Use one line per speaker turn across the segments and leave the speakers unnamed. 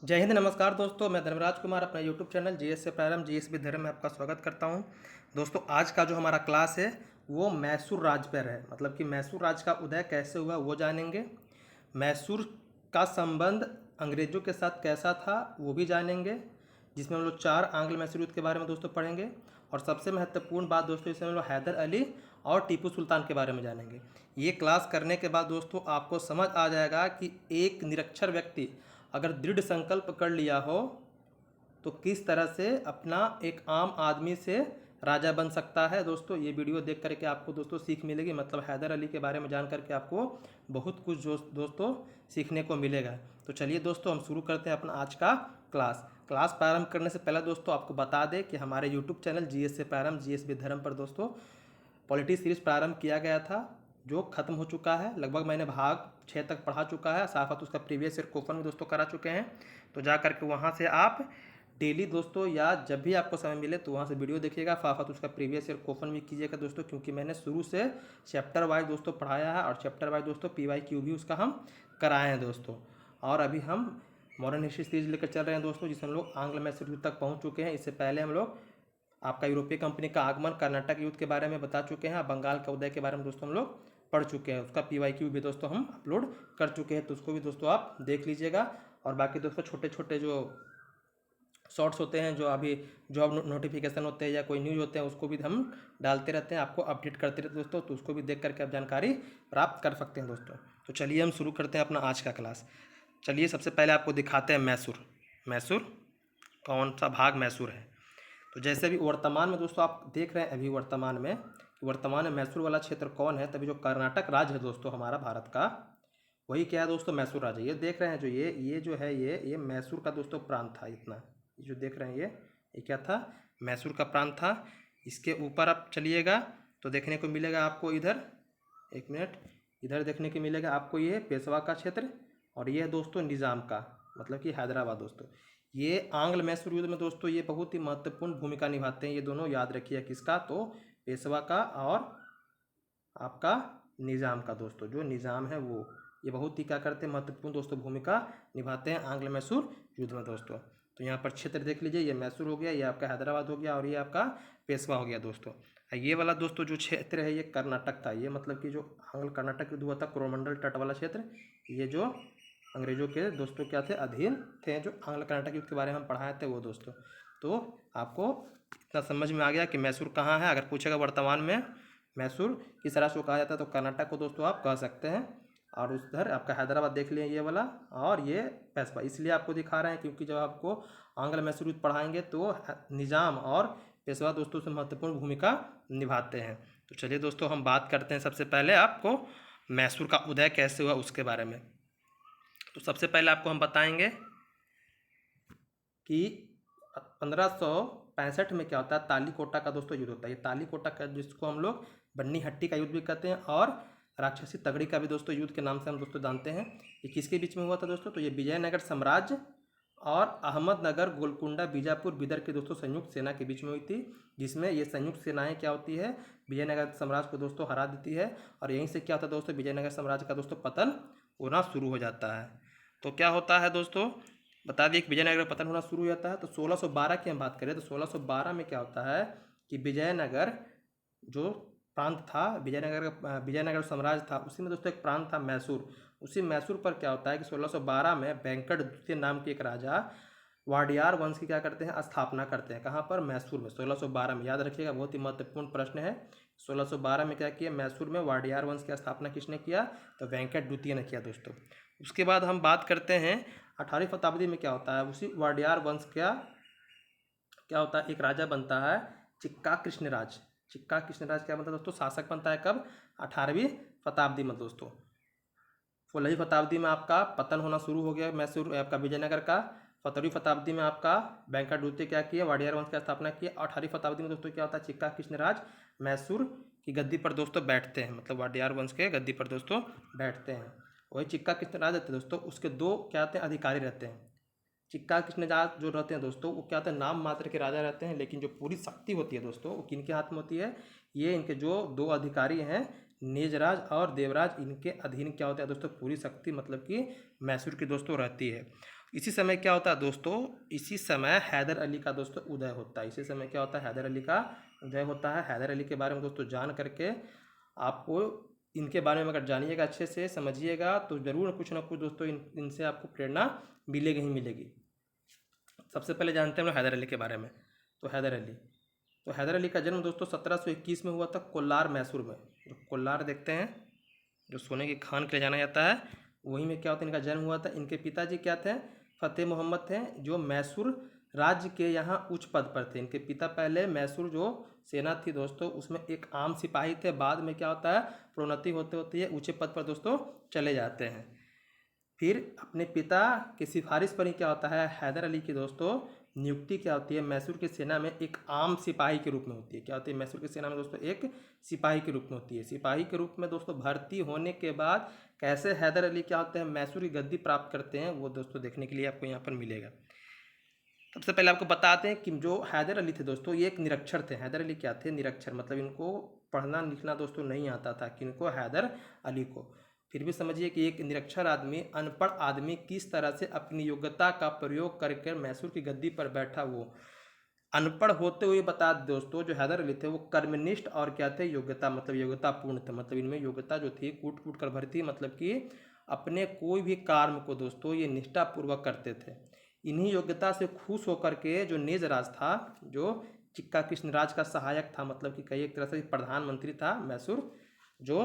जय हिंद, नमस्कार दोस्तों। मैं धर्मराज कुमार अपना यूट्यूब चैनल जीएस से प्रारंभ जीएस भी धर्म में आपका स्वागत करता हूं। दोस्तों, आज का जो हमारा क्लास है वो मैसूर राज पर है। मतलब कि मैसूर राज का उदय कैसे हुआ वो जानेंगे। मैसूर का संबंध अंग्रेज़ों के साथ कैसा था वो भी जानेंगे, जिसमें हम लोग 4 आंग्ल मैसूर युद्ध के बारे में दोस्तों पढ़ेंगे। और सबसे महत्वपूर्ण बात दोस्तों, इसमें हम लोग हैदर अली और टीपू सुल्तान के बारे में जानेंगे। ये क्लास करने के बाद दोस्तों आपको समझ आ जाएगा कि एक निरक्षर व्यक्ति अगर दृढ़ संकल्प कर लिया हो तो किस तरह से अपना एक आम आदमी से राजा बन सकता है। दोस्तों, ये वीडियो देख करके आपको दोस्तों सीख मिलेगी। मतलब हैदर अली के बारे में जान करके आपको बहुत कुछ दोस्तों सीखने को मिलेगा। तो चलिए दोस्तों, हम शुरू करते हैं अपना आज का क्लास प्रारंभ करने से पहले दोस्तों आपको बता दें कि हमारे यूट्यूब चैनल जीएस से प्रारंभ जीएस भी धर्म पर दोस्तों पॉलिटी सीरीज प्रारंभ किया गया था, जो खत्म हो चुका है। लगभग मैंने भाग 6 तक पढ़ा चुका है, साथ उसका प्रीवियस ईयर क्वेश्चन भी दोस्तों करा चुके हैं। तो जा करके वहाँ से आप डेली दोस्तों या जब भी आपको समय मिले तो वहाँ से वीडियो देखिएगा, साथ उसका प्रीवियस ईयर क्वेश्चन भी कीजिएगा दोस्तों, क्योंकि मैंने शुरू से चैप्टर वाइज दोस्तों पढ़ाया है और चैप्टर वाइज दोस्तों PYQ भी उसका हम कराए हैं दोस्तों। और अभी हम मॉडर्न हिस्ट्री सीरीज लेकर चल रहे हैं दोस्तों, जिसमें हम लोग आंग्ल मैसूर युद्ध तक पहुँच चुके हैं। इससे पहले हम लोग आपका यूरोपीय कंपनी का आगमन, कर्नाटक युद्ध के बारे में बता चुके हैं, बंगाल का उदय के बारे में दोस्तों हम लोग पढ़ चुके हैं। उसका PYQ भी दोस्तों हम अपलोड कर चुके हैं, तो उसको भी दोस्तों आप देख लीजिएगा। और बाकी दोस्तों छोटे छोटे जो शॉर्ट्स होते हैं, जो अभी जॉब नोटिफिकेशन होते हैं या कोई न्यूज़ होते हैं, उसको भी हम डालते रहते हैं, आपको अपडेट करते रहते हैं दोस्तों, तो उसको भी देख करके आप जानकारी प्राप्त कर सकते हैं दोस्तों। तो चलिए हम शुरू करते हैं अपना आज का क्लास। चलिए सबसे पहले आपको दिखाते हैं मैसूर कौन सा भाग मैसूर है। तो जैसे अभी वर्तमान में दोस्तों आप देख रहे हैं, अभी वर्तमान में मैसूर वाला क्षेत्र कौन है। तभी जो कर्नाटक राज्य है दोस्तों हमारा भारत का, वही क्या है दोस्तों, मैसूर राज्य। ये देख रहे हैं जो ये जो है ये मैसूर का दोस्तों प्रांत था। इतना ये जो देख रहे हैं ये क्या था, मैसूर का प्रांत था। इसके ऊपर आप चलिएगा तो देखने को मिलेगा आपको इधर, एक मिनट, इधर देखने को मिलेगा आपको ये पेशवा का क्षेत्र, और ये है दोस्तों निज़ाम का, मतलब कि हैदराबाद दोस्तों। ये आंग्ल मैसूर युद्ध में दोस्तों ये बहुत ही महत्वपूर्ण भूमिका निभाते हैं। ये दोनों याद रखिए, किसका, तो पेशवा का और आपका निज़ाम का दोस्तों। जो निज़ाम है वो ये बहुत ही क्या करते हैं, महत्वपूर्ण दोस्तों भूमिका निभाते हैं आंग्ल मैसूर युद्ध में दोस्तों। तो यहाँ पर क्षेत्र देख लीजिए, ये मैसूर हो गया, ये आपका हैदराबाद हो गया, और ये आपका पेशवा हो गया दोस्तों। ये वाला दोस्तों जो क्षेत्र है ये कर्नाटक था। ये मतलब कि जो आंग्ल कर्नाटक युद्ध हुआ था, कोरोमंडल तट वाला क्षेत्र, ये जो अंग्रेजों के दोस्तों क्या थे, अधीन थे, जो आंग्ल कर्नाटक युद्ध के बारे में हम पढ़ाए थे वो दोस्तों। तो आपको इतना समझ में आ गया कि मैसूर कहाँ है। अगर पूछेगा वर्तमान में मैसूर किस राज्य को कहा जाता है, तो कर्नाटक को दोस्तों आप कह सकते हैं। और उधर आपका हैदराबाद देख लिए ये वाला, और ये पेशवा। इसलिए आपको दिखा रहे हैं क्योंकि जब आपको आंग्ल मैसूर युद्ध पढ़ाएंगे तो निज़ाम और पेशवा दोस्तों से महत्वपूर्ण भूमिका निभाते हैं। तो चलिए दोस्तों हम बात करते हैं सबसे पहले आपको मैसूर का उदय कैसे हुआ उसके बारे में। तो सबसे पहले आपको हम बताएंगे कि 1565 में क्या होता है, तालीकोटा का दोस्तों युद्ध होता है। ये तालीकोटा का, जिसको हम लोग बन्नी हट्टी का युद्ध भी कहते हैं, और राक्षसी तगड़ी का भी दोस्तों युद्ध के नाम से हम दोस्तों जानते हैं। ये किसके बीच में हुआ था दोस्तों, तो ये विजयनगर साम्राज्य और अहमदनगर, गोलकुंडा, बीजापुर, बिदर के दोस्तों संयुक्त सेना के बीच में हुई थी। जिसमें ये संयुक्त सेनाएं क्या होती है, विजयनगर साम्राज्य को दोस्तों हरा देती है, और यहीं से क्या होता है दोस्तों, विजयनगर साम्राज्य का दोस्तों पतन होना शुरू हो जाता है। तो क्या होता है दोस्तों, बता दिए कि विजयनगर पतन होना शुरू हो जाता है। तो 1612 की हम बात करें तो 1612 में क्या होता है कि विजयनगर जो प्रांत था, विजयनगर साम्राज्य था, उसी में दोस्तों एक प्रांत था मैसूर। उसी मैसूर पर क्या होता है कि 1612 में वेंकट द्वितीय नाम के एक राजा वाडियार वंश की क्या करते हैं, स्थापना करते हैं। कहाँ पर, मैसूर में, 1612 में। याद रखिएगा, बहुत ही महत्वपूर्ण प्रश्न है। 1612 में क्या किया, मैसूर में वाडियार वंश की स्थापना किसने किया, तो वेंकट द्वितीय ने किया दोस्तों। उसके बाद हम बात करते हैं 18वीं शताब्दी में क्या होता है, उसी वाडियार वंश क्या होता है, एक राजा बनता है चिक्का कृष्णराज। चिक्का कृष्णराज क्या बनता है दोस्तों, शासक बनता है। कब, 18वीं शताब्दी में दोस्तों। 16वीं शताब्दी में आपका पतन होना शुरू हो गया मैसूर आपका विजयनगर का। 17वीं शताब्दी में आपका वेंकट द्वितीय क्या किया, वाडियार वंश की स्थापना की। 18वीं शताब्दी में दोस्तों क्या होता है, चिक्का कृष्णराज मैसूर की गद्दी पर दोस्तों बैठते हैं, मतलब वाडियार वंश के गद्दी पर दोस्तों बैठते हैं। वही चिक्का कृष्णराज रहते हैं दोस्तों, उसके दो क्या होते हैं, अधिकारी रहते हैं। चिक्का कृष्णराज जो रहते हैं दोस्तों, वो क्या होते हैं, नाम मात्र के राजा रहते हैं, लेकिन जो पूरी शक्ति होती है दोस्तों वो किनके हाथ में होती है, ये इनके जो दो अधिकारी हैं, नेजराज और देवराज, इनके अधीन क्या होता है दोस्तों, पूरी शक्ति मतलब कि मैसूर की दोस्तों रहती है। इसी समय क्या होता है दोस्तों, इसी समय हैदर अली का दोस्तों उदय होता है। इसी समय क्या होता है, हैदर अली का उदय होता है। हैदर अली के बारे में दोस्तों जान करके आपको इनके बारे में अगर जानिएगा, अच्छे से समझिएगा, तो ज़रूर कुछ ना कुछ दोस्तों इनसे आपको प्रेरणा मिलेगी ही मिलेगी। सबसे पहले जानते हैं हम लोग हैदर अली के बारे में। तो हैदर अली का जन्म दोस्तों 1721 में हुआ था, कोलार मैसूर में। जो कोलार देखते हैं, जो सोने की खान के लिए जाना जाता है, वहीं में क्या होता है, इनका जन्म हुआ था। इनके पिताजी क्या थे, फतेह मोहम्मद थे, जो मैसूर राज्य के यहाँ उच्च पद पर थे। इनके पिता पहले मैसूर जो सेना थी दोस्तों, उसमें एक आम सिपाही थे। बाद में क्या होता है, प्रोन्नति होते होते ये ऊंचे पद पर दोस्तों चले जाते हैं। फिर अपने पिता की सिफारिश पर ही क्या होता है, हैदर अली की दोस्तों नियुक्ति क्या होती है, मैसूर की सेना में एक आम सिपाही के रूप में होती है। क्या होती है, मैसूर की सेना में दोस्तों एक सिपाही के रूप में होती है। सिपाही के रूप में दोस्तों भर्ती होने के बाद कैसे हैदर अली क्या होते हैं, मैसूर की गद्दी प्राप्त करते हैं, वो दोस्तों देखने के लिए आपको यहाँ पर मिलेगा। सबसे पहले आपको बताते हैं कि जो हैदर अली थे दोस्तों, ये एक निरक्षर थे। हैदर अली क्या थे, निरक्षर, मतलब इनको पढ़ना लिखना दोस्तों नहीं आता था। किनको, हैदर अली को। फिर भी समझिए कि एक निरक्षर आदमी, अनपढ़ आदमी किस तरह से अपनी योग्यता का प्रयोग करके मैसूर की गद्दी पर बैठा। वो अनपढ़ होते हुए बता दोस्तों, जो हैदर अली थे वो कर्मनिष्ठ और क्या थे, योग्यता, मतलब योग्यता पूर्ण थे। मतलब इनमें योग्यता जो थी कूट कूट कर भरी थी। मतलब कि अपने कोई भी कार्य को दोस्तों ये निष्ठापूर्वक करते थे। इन्हीं योग्यता से खुश होकर के जो नेजराज था, जो चिक्का कृष्णराज का सहायक था, मतलब कि कई एक तरह से प्रधानमंत्री था मैसूर, जो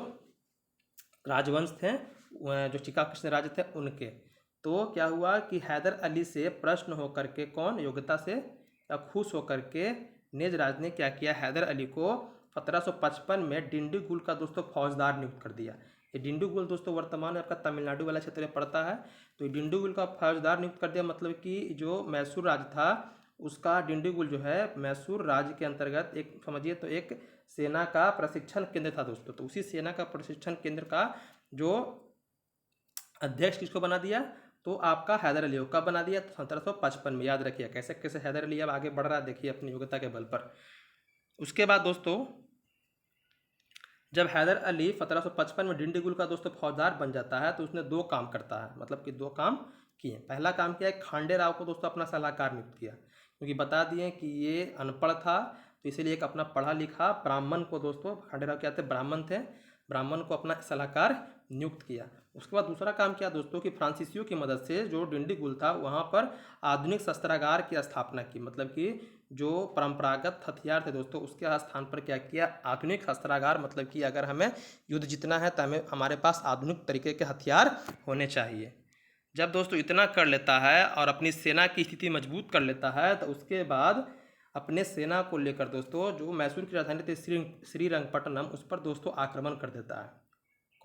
राजवंश थे, जो चिक्का कृष्णराज थे उनके। तो क्या हुआ कि हैदर अली से प्रश्न होकर के, कौन, योग्यता से या खुश होकर के नेजराज ने क्या किया, हैदर अली को 1755 में डिंडीगुल का दोस्तों फौजदार नियुक्त कर दिया। ये डिंडीगुल दोस्तों वर्तमान में आपका तमिलनाडु वाला क्षेत्र में पड़ता है। तो ये डिंडीगुल का फौजदार नियुक्त कर दिया, मतलब कि जो मैसूर राज्य था उसका डिंडीगुल जो है मैसूर राज्य के अंतर्गत एक, समझिए तो एक सेना का प्रशिक्षण केंद्र था दोस्तों। तो उसी सेना का प्रशिक्षण केंद्र का जो अध्यक्ष किसको बना दिया, तो आपका हैदर अली को। कब बना दिया, तो 1755 में। याद रखिए कैसे कैसे हैदर अली अब आगे बढ़ रहा है, देखिए अपनी योग्यता के बल पर। उसके बाद दोस्तों जब हैदर अली 1755 में डिंडीगुल का दोस्तों फौजदार बन जाता है, तो उसने दो काम करता है, मतलब कि दो काम किए। पहला काम किया, खांडे राव को दोस्तों अपना सलाहकार नियुक्त किया, क्योंकि बता दिए कि ये अनपढ़ था, तो इसीलिए एक अपना पढ़ा लिखा ब्राह्मण को दोस्तों, खांडे राव क्या थे, ब्राह्मण थे, ब्राह्मण को अपना सलाहकार नियुक्त किया। उसके बाद दूसरा काम किया दोस्तों कि फ्रांसीसियों की मदद से जो डिंडीगुल था वहाँ पर आधुनिक शस्त्रागार की स्थापना की। मतलब कि जो परंपरागत हथियार थे दोस्तों, उसके स्थान पर क्या किया, आधुनिक शस्त्रागार। मतलब कि अगर हमें युद्ध जीतना है तो हमें, हमारे पास आधुनिक तरीके के हथियार होने चाहिए। जब दोस्तों इतना कर लेता है और अपनी सेना की स्थिति मजबूत कर लेता है, तो उसके बाद अपने सेना को लेकर दोस्तों जो मैसूर की राजधानी थी श्रीरंगपट्टनम, उस पर दोस्तों आक्रमण कर देता है।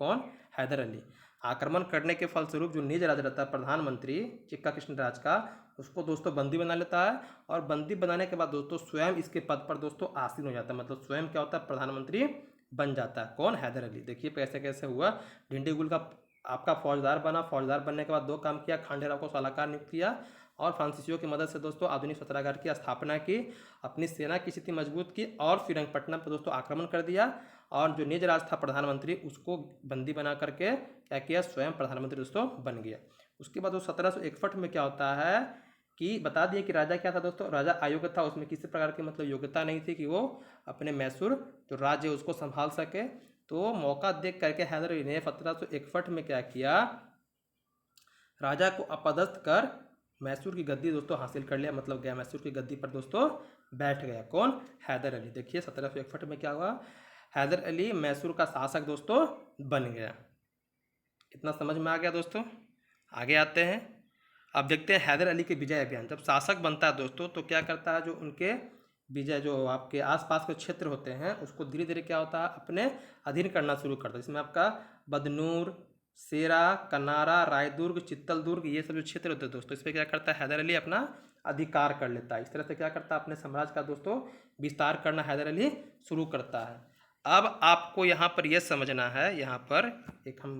कौन, हैदर अली। आक्रमण करने के फलस्वरूप जो निज राज रहता है प्रधानमंत्री चिक्का कृष्णराज का, उसको दोस्तों बंदी बना लेता है। और बंदी बनाने के बाद दोस्तों स्वयं इसके पद पर दोस्तों आसीन हो जाता है, मतलब स्वयं क्या होता है, प्रधानमंत्री बन जाता है। कौन, हैदर अली। देखिए कैसे कैसे हुआ, डिंडीगुल का आपका फौजदार बना, फौजदार बनने के बाद दो काम किया, खांडे राव को सलाहकार नियुक्त किया और फ्रांसीसियों की मदद से दोस्तों आधुनिक शस्त्रागार की स्थापना की, अपनी सेना की स्थिति मजबूत की और श्रीरंगपट्टनम पर दोस्तों आक्रमण कर दिया। और जो निज राज था प्रधानमंत्री, उसको बंदी बना करके क्या किया, स्वयं प्रधानमंत्री दोस्तों बन गया। उसके बाद 1761 में क्या होता है कि बता दिए कि राजा क्या था दोस्तों, राजा अयोग्य था। उसमें किसी प्रकार की मतलब योग्यता नहीं थी कि वो अपने मैसूर जो राज्य उसको संभाल सके। तो मौका देख करके हैदर अली ने 1761 में क्या किया, राजा को अपदस्थ कर मैसूर की गद्दी दोस्तों हासिल कर लिया। मतलब गया मैसूर की गद्दी पर दोस्तों बैठ गया। कौन, हैदर अली। देखिए 1761 में क्या हुआ, हैदर अली मैसूर का शासक दोस्तों बन गया। इतना समझ में आ गया दोस्तों। आगे आते हैं, अब देखते हैं हैदर अली के विजय अभियान। जब शासक बनता है दोस्तों तो क्या करता है, जो उनके विजय, जो आपके आसपास के क्षेत्र होते हैं, उसको धीरे धीरे क्या होता है, अपने अधीन करना शुरू करता है। इसमें आपका बदनूर, सेरा, कनारा, रायदुर्ग, चित्तलदुर्ग, ये सब जो क्षेत्र होते हैं दोस्तों, इस पर क्या करता है हैदर अली अपना अधिकार कर लेता है। इस तरह से क्या करता है, अपने साम्राज्य का दोस्तों विस्तार करना हैदर अली शुरू करता है। अब आपको यहाँ पर यह समझना है, यहाँ पर एक हम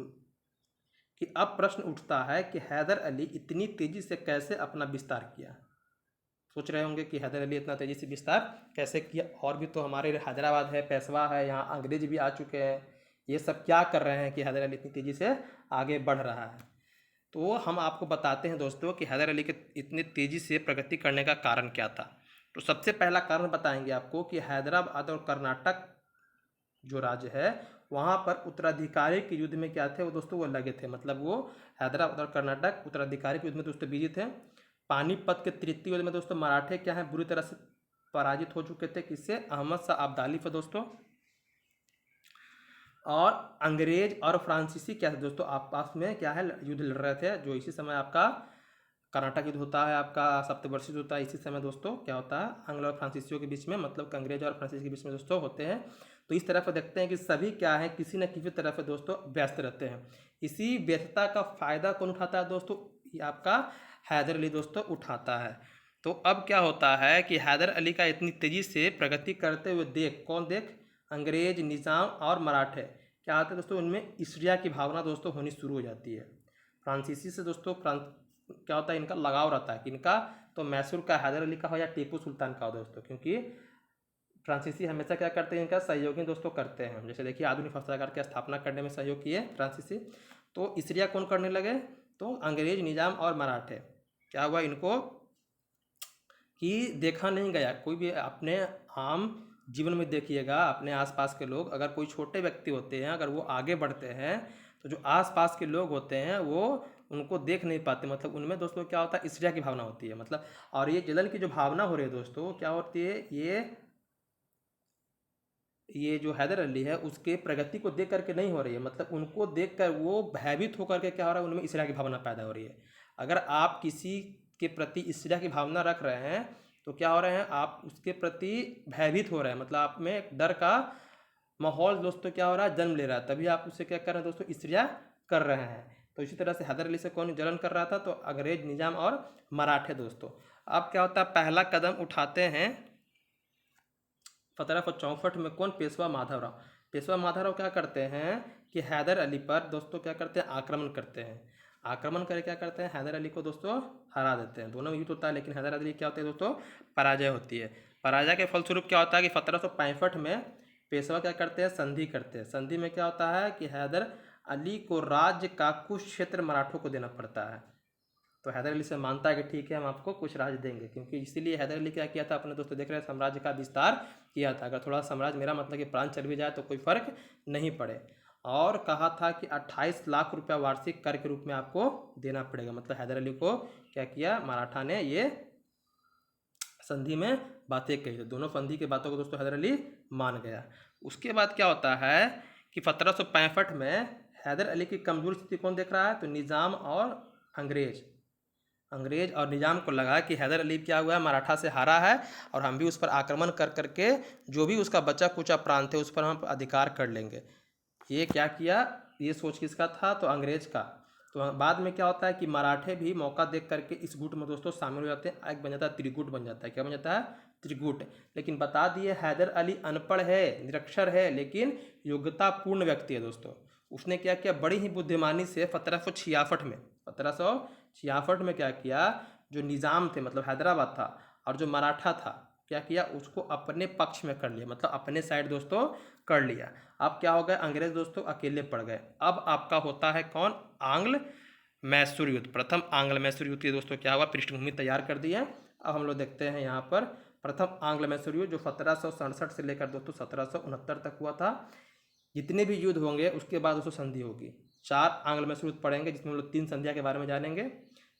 कि अब प्रश्न उठता है कि हैदर अली इतनी तेजी से कैसे अपना विस्तार किया। सोच रहे होंगे कि हैदर अली इतना तेजी से विस्तार कैसे किया, और भी तो हमारे हैदराबाद है, पेशवा है, यहाँ अंग्रेज भी आ चुके हैं, ये सब क्या कर रहे हैं कि हैदर अली इतनी तेजी से आगे बढ़ रहा है। तो हम आपको बताते हैं दोस्तों कि हैदर अली के इतने तेज़ी से प्रगति करने का कारण क्या था। तो सबसे पहला कारण बताएंगे आपको कि हैदराबाद और कर्नाटक जो राज्य है वहाँ पर उत्तराधिकारी के युद्ध में क्या थे वो दोस्तों, वो लगे थे। मतलब वो हैदराबाद और कर्नाटक उत्तराधिकारी के युद्ध में दोस्तों बिजी थे। पानीपत के तृतीय युद्ध में दोस्तों मराठे क्या है बुरी तरह से पराजित हो चुके थे। किससे? अहमद शाह अब्दाली से दोस्तों। और अंग्रेज और फ्रांसीसी क्या थे दोस्तों, आपस में क्या है युद्ध लड़ रहे थे। जो इसी समय आपका कर्नाटक युद्ध होता है, आपका सप्तवर्षीय होता है, इसी समय दोस्तों क्या होता है अंग्रेज और फ्रांसीसियों के बीच में, मतलब कि अंग्रेज और फ्रांसीसी के बीच में दोस्तों होते हैं। तो इस तरह से देखते हैं कि सभी क्या है किसी न किसी तरह से दोस्तों व्यस्त रहते हैं। इसी व्यस्तता का फायदा कौन उठाता है दोस्तों? ये आपका हैदर अली दोस्तों उठाता है। तो अब क्या होता है कि हैदर अली का इतनी तेजी से प्रगति करते हुए देख, कौन देख, अंग्रेज, निज़ाम और मराठे क्या आते हैं दोस्तों, उनमें ईर्ष्या की भावना दोस्तों होनी शुरू हो जाती है। फ्रांसीसी से दोस्तों क्या होता है, इनका लगाव रहता है। इनका तो मैसूर का हैदर अली का हो या टीपू सुल्तान का हो दोस्तों, क्योंकि फ्रांसीसी हमेशा क्या करते हैं, इनका सहयोगी दोस्तों करते हैं। जैसे देखिए आधुनिक फौजदार की स्थापना करने में सहयोग किए फ्रांसीसी, तो ईर्ष्या कौन करने लगे? तो अंग्रेज, निजाम और मराठे। क्या हुआ इनको कि देखा नहीं गया कोई भी अपने आम जीवन में, देखिएगा अपने आसपास के लोग, अगर कोई छोटे व्यक्ति होते हैं अगर वो आगे बढ़ते हैं तो जो आसपास के लोग होते हैं वो उनको देख नहीं पाते। मतलब उनमें दोस्तों क्या होता है, ईर्ष्या की भावना होती है। मतलब और ये जलन की जो भावना हो रही है दोस्तों, क्या होती है, ये जो हैदर अली है उसके प्रगति को देख करके नहीं हो रही है। मतलब उनको देख कर वो भयभीत होकर के क्या हो रहा है, उनमें ईर्ष्या की भावना पैदा हो रही है। अगर आप किसी के प्रति ईर्ष्या की भावना रख रहे हैं तो क्या हो रहे हैं, आप उसके प्रति भयभीत हो रहे हैं। मतलब आप में एक डर का माहौल दोस्तों क्या हो रहा है, जन्म ले रहा है। तभी आप उससे क्या कर रहे हैं दोस्तों, ईर्ष्या कर रहे हैं। तो इसी तरह से हैदर अली से कौन जलन कर रहा था? तो अंग्रेज, निजाम और मराठे दोस्तों। अब क्या होता है, पहला कदम उठाते हैं 1764 में कौन? पेशवा माधवराव। पेशवा माधवराव क्या करते हैं कि हैदर अली पर दोस्तों क्या करते हैं, आक्रमण करते हैं। आक्रमण करके क्या करते हैं, हैदर अली को दोस्तों हरा देते हैं। दोनों में युद्ध होता है, लेकिन हैदर अली क्या होते हैं दोस्तों, पराजय होती है। पराजय के फलस्वरूप क्या होता है कि 1765 में पेशवा क्या करते हैं, संधि करते हैं। संधि में क्या होता है कि हैदर अली को राज्य का कुछ क्षेत्र मराठों को देना पड़ता है। तो हैदर अली से मानता है कि ठीक है हम आपको कुछ राज्य देंगे, क्योंकि इसीलिए हैदर अली क्या किया था, अपने दोस्तों देख रहे हैं साम्राज्य का विस्तार किया था। अगर थोड़ा साम्राज्य मेरा मतलब कि प्रांत चल भी जाए तो कोई फर्क नहीं पड़े। और कहा था कि 28 लाख रुपया वार्षिक कर के रूप में आपको देना पड़ेगा। मतलब हैदर अली को क्या किया, मराठा ने ये संधि में बातें कही। तो दोनों संधि की बातों को दोस्तों हैदर अली मान गया। उसके बाद क्या होता है कि 1765 में हैदर अली की कमजोर स्थिति कौन देख रहा है? तो निज़ाम और अंग्रेज और निजाम को लगा कि हैदर अली क्या हुआ है, मराठा से हारा है और हम भी उस पर आक्रमण कर करके जो भी उसका बचा कुचा प्रांत है उस पर हम अधिकार कर लेंगे। ये क्या किया, ये सोच किसका था? तो अंग्रेज का। तो बाद में क्या होता है कि मराठे भी मौका देख करके इस गुट में दोस्तों शामिल हो जाते हैं। एक बन जाता है त्रिगुट बन जाता है। क्या बन जाता है? त्रिगुट। लेकिन बता दिए हैदर अली अनपढ़ है, निरक्षर है, लेकिन योग्यतापूर्ण व्यक्ति है दोस्तों। उसने क्या किया, बड़ी ही बुद्धिमानी से 1766 में क्या किया, जो निज़ाम थे मतलब हैदराबाद था और जो मराठा था क्या किया, उसको अपने पक्ष में कर लिया। मतलब अपने साइड दोस्तों कर लिया। अब क्या हो गया, अंग्रेज दोस्तों अकेले पड़ गए। अब आपका होता है कौन, आंग्ल मैसूर युद्ध। प्रथम आंग्ल मैसूर युद्ध की दोस्तों क्या हुआ, पृष्ठभूमि तैयार कर दी है। अब हम लोग देखते हैं यहाँ पर प्रथम आंग्ल मैसूर युद्ध जो 1767 से लेकर दोस्तों 1769 तक हुआ था। जितने भी युद्ध होंगे उसके बाद दोस्तों संधि होगी। 4 आंग्ल मैसूर युद्ध पढ़ेंगे जिसमें हम लोग 3 संधियाँ के बारे में जानेंगे।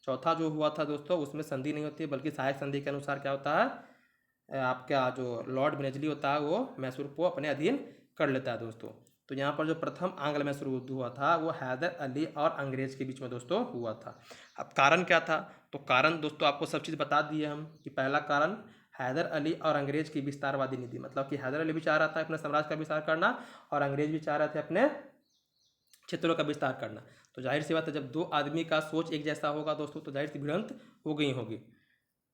चौथा जो हुआ था दोस्तों उसमें संधि नहीं होती है, बल्कि सहायक संधि के अनुसार क्या होता है, आपका जो लॉर्ड वेलेस्ली होता है वो मैसूर को अपने अधीन कर लेता है दोस्तों। तो यहाँ पर जो प्रथम आंग्ल मैसूर युद्ध हुआ था वो हैदर अली और अंग्रेज के बीच में दोस्तों हुआ था। अब कारण क्या था? तो कारण दोस्तों आपको सब चीज़ बता दिए हम कि पहला कारण हैदर अली और अंग्रेज की विस्तारवादी नीति। मतलब कि हैदर अली भी चाह रहा था अपने साम्राज्य का विस्तार करना और अंग्रेज भी चाह रहे थे अपने क्षेत्रों का विस्तार करना। तो जाहिर सी बात है जब दो आदमी का सोच एक जैसा होगा दोस्तों तो जाहिर सी भिड़ंत हो गई होगी।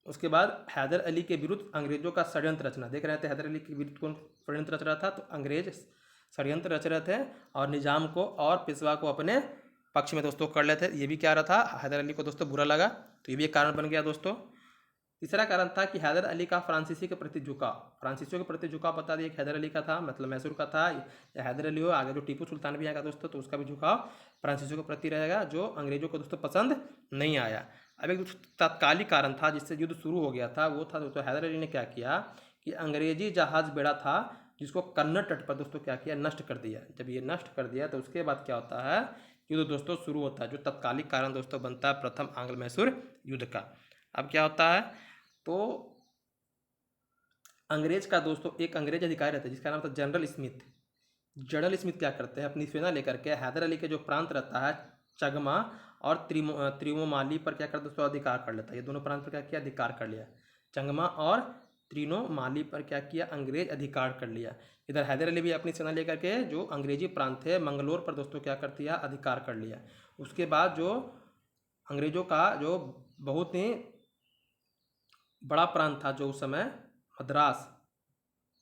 उसके बाद हैदर अली के विरुद्ध अंग्रेजों का षड्यंत्र रचना। देख रहे थे हैदर अली के विरुद्ध कौन षड्यंत्र रच रहा था? तो अंग्रेज षड्यंत्र रच रहे थे और निजाम को और पेशवा को अपने पक्ष में दोस्तों कर लेते। ये भी क्या रहा था, हैदर अली को दोस्तों बुरा लगा, तो ये भी एक कारण बन गया दोस्तों। तीसरा कारण था कि हैदर अली का फ्रांसीसी के प्रति झुकाव। फ्रांसीसियों के प्रति झुकाव बता दिए कि हैदर अली का था, मतलब मैसूर का था या हैदर अली हो, आगे जो टीपू सुल्तान भी आएगा दोस्तों तो उसका भी झुकाव फ्रांसीसियों के प्रति रहेगा, जो अंग्रेजों को दोस्तों पसंद नहीं आया। अब एक दोस्तों तात्कालिक कारण था जिससे युद्ध शुरू हो गया था, वो था दोस्तों हैदर अली ने क्या किया कि अंग्रेजी जहाज बेड़ा था जिसको कन्नड़ तट पर दोस्तों क्या किया, नष्ट कर दिया। जब ये नष्ट कर दिया तो उसके बाद क्या होता है, युद्ध दोस्तों शुरू होता है, जो तत्कालिक कारण दोस्तों बनता है प्रथम आंग्ल मैसूर युद्ध का। अब क्या होता है, तो अंग्रेज का दोस्तों एक अंग्रेज अधिकारी रहता है जिसका नाम था जनरल स्मिथ। जनरल स्मिथ क्या करते हैं, अपनी सेना लेकर के हैदर अली के जो प्रांत रहता है चगमा और त्रिमोमाली पर क्या करते दोस्तों, अधिकार कर लेता है। ये दोनों प्रांत पर क्या किया, अधिकार कर लिया। चंगमा और त्रिनोमाली पर क्या किया, अंग्रेज अधिकार कर लिया। इधर हैदर अली भी अपनी सेना लेकर के जो अंग्रेजी प्रांत थे मंगलोर पर दोस्तों क्या कर दिया, अधिकार कर लिया। उसके बाद जो अंग्रेजों का जो बहुत ही बड़ा प्रांत था, जो उस समय मद्रास,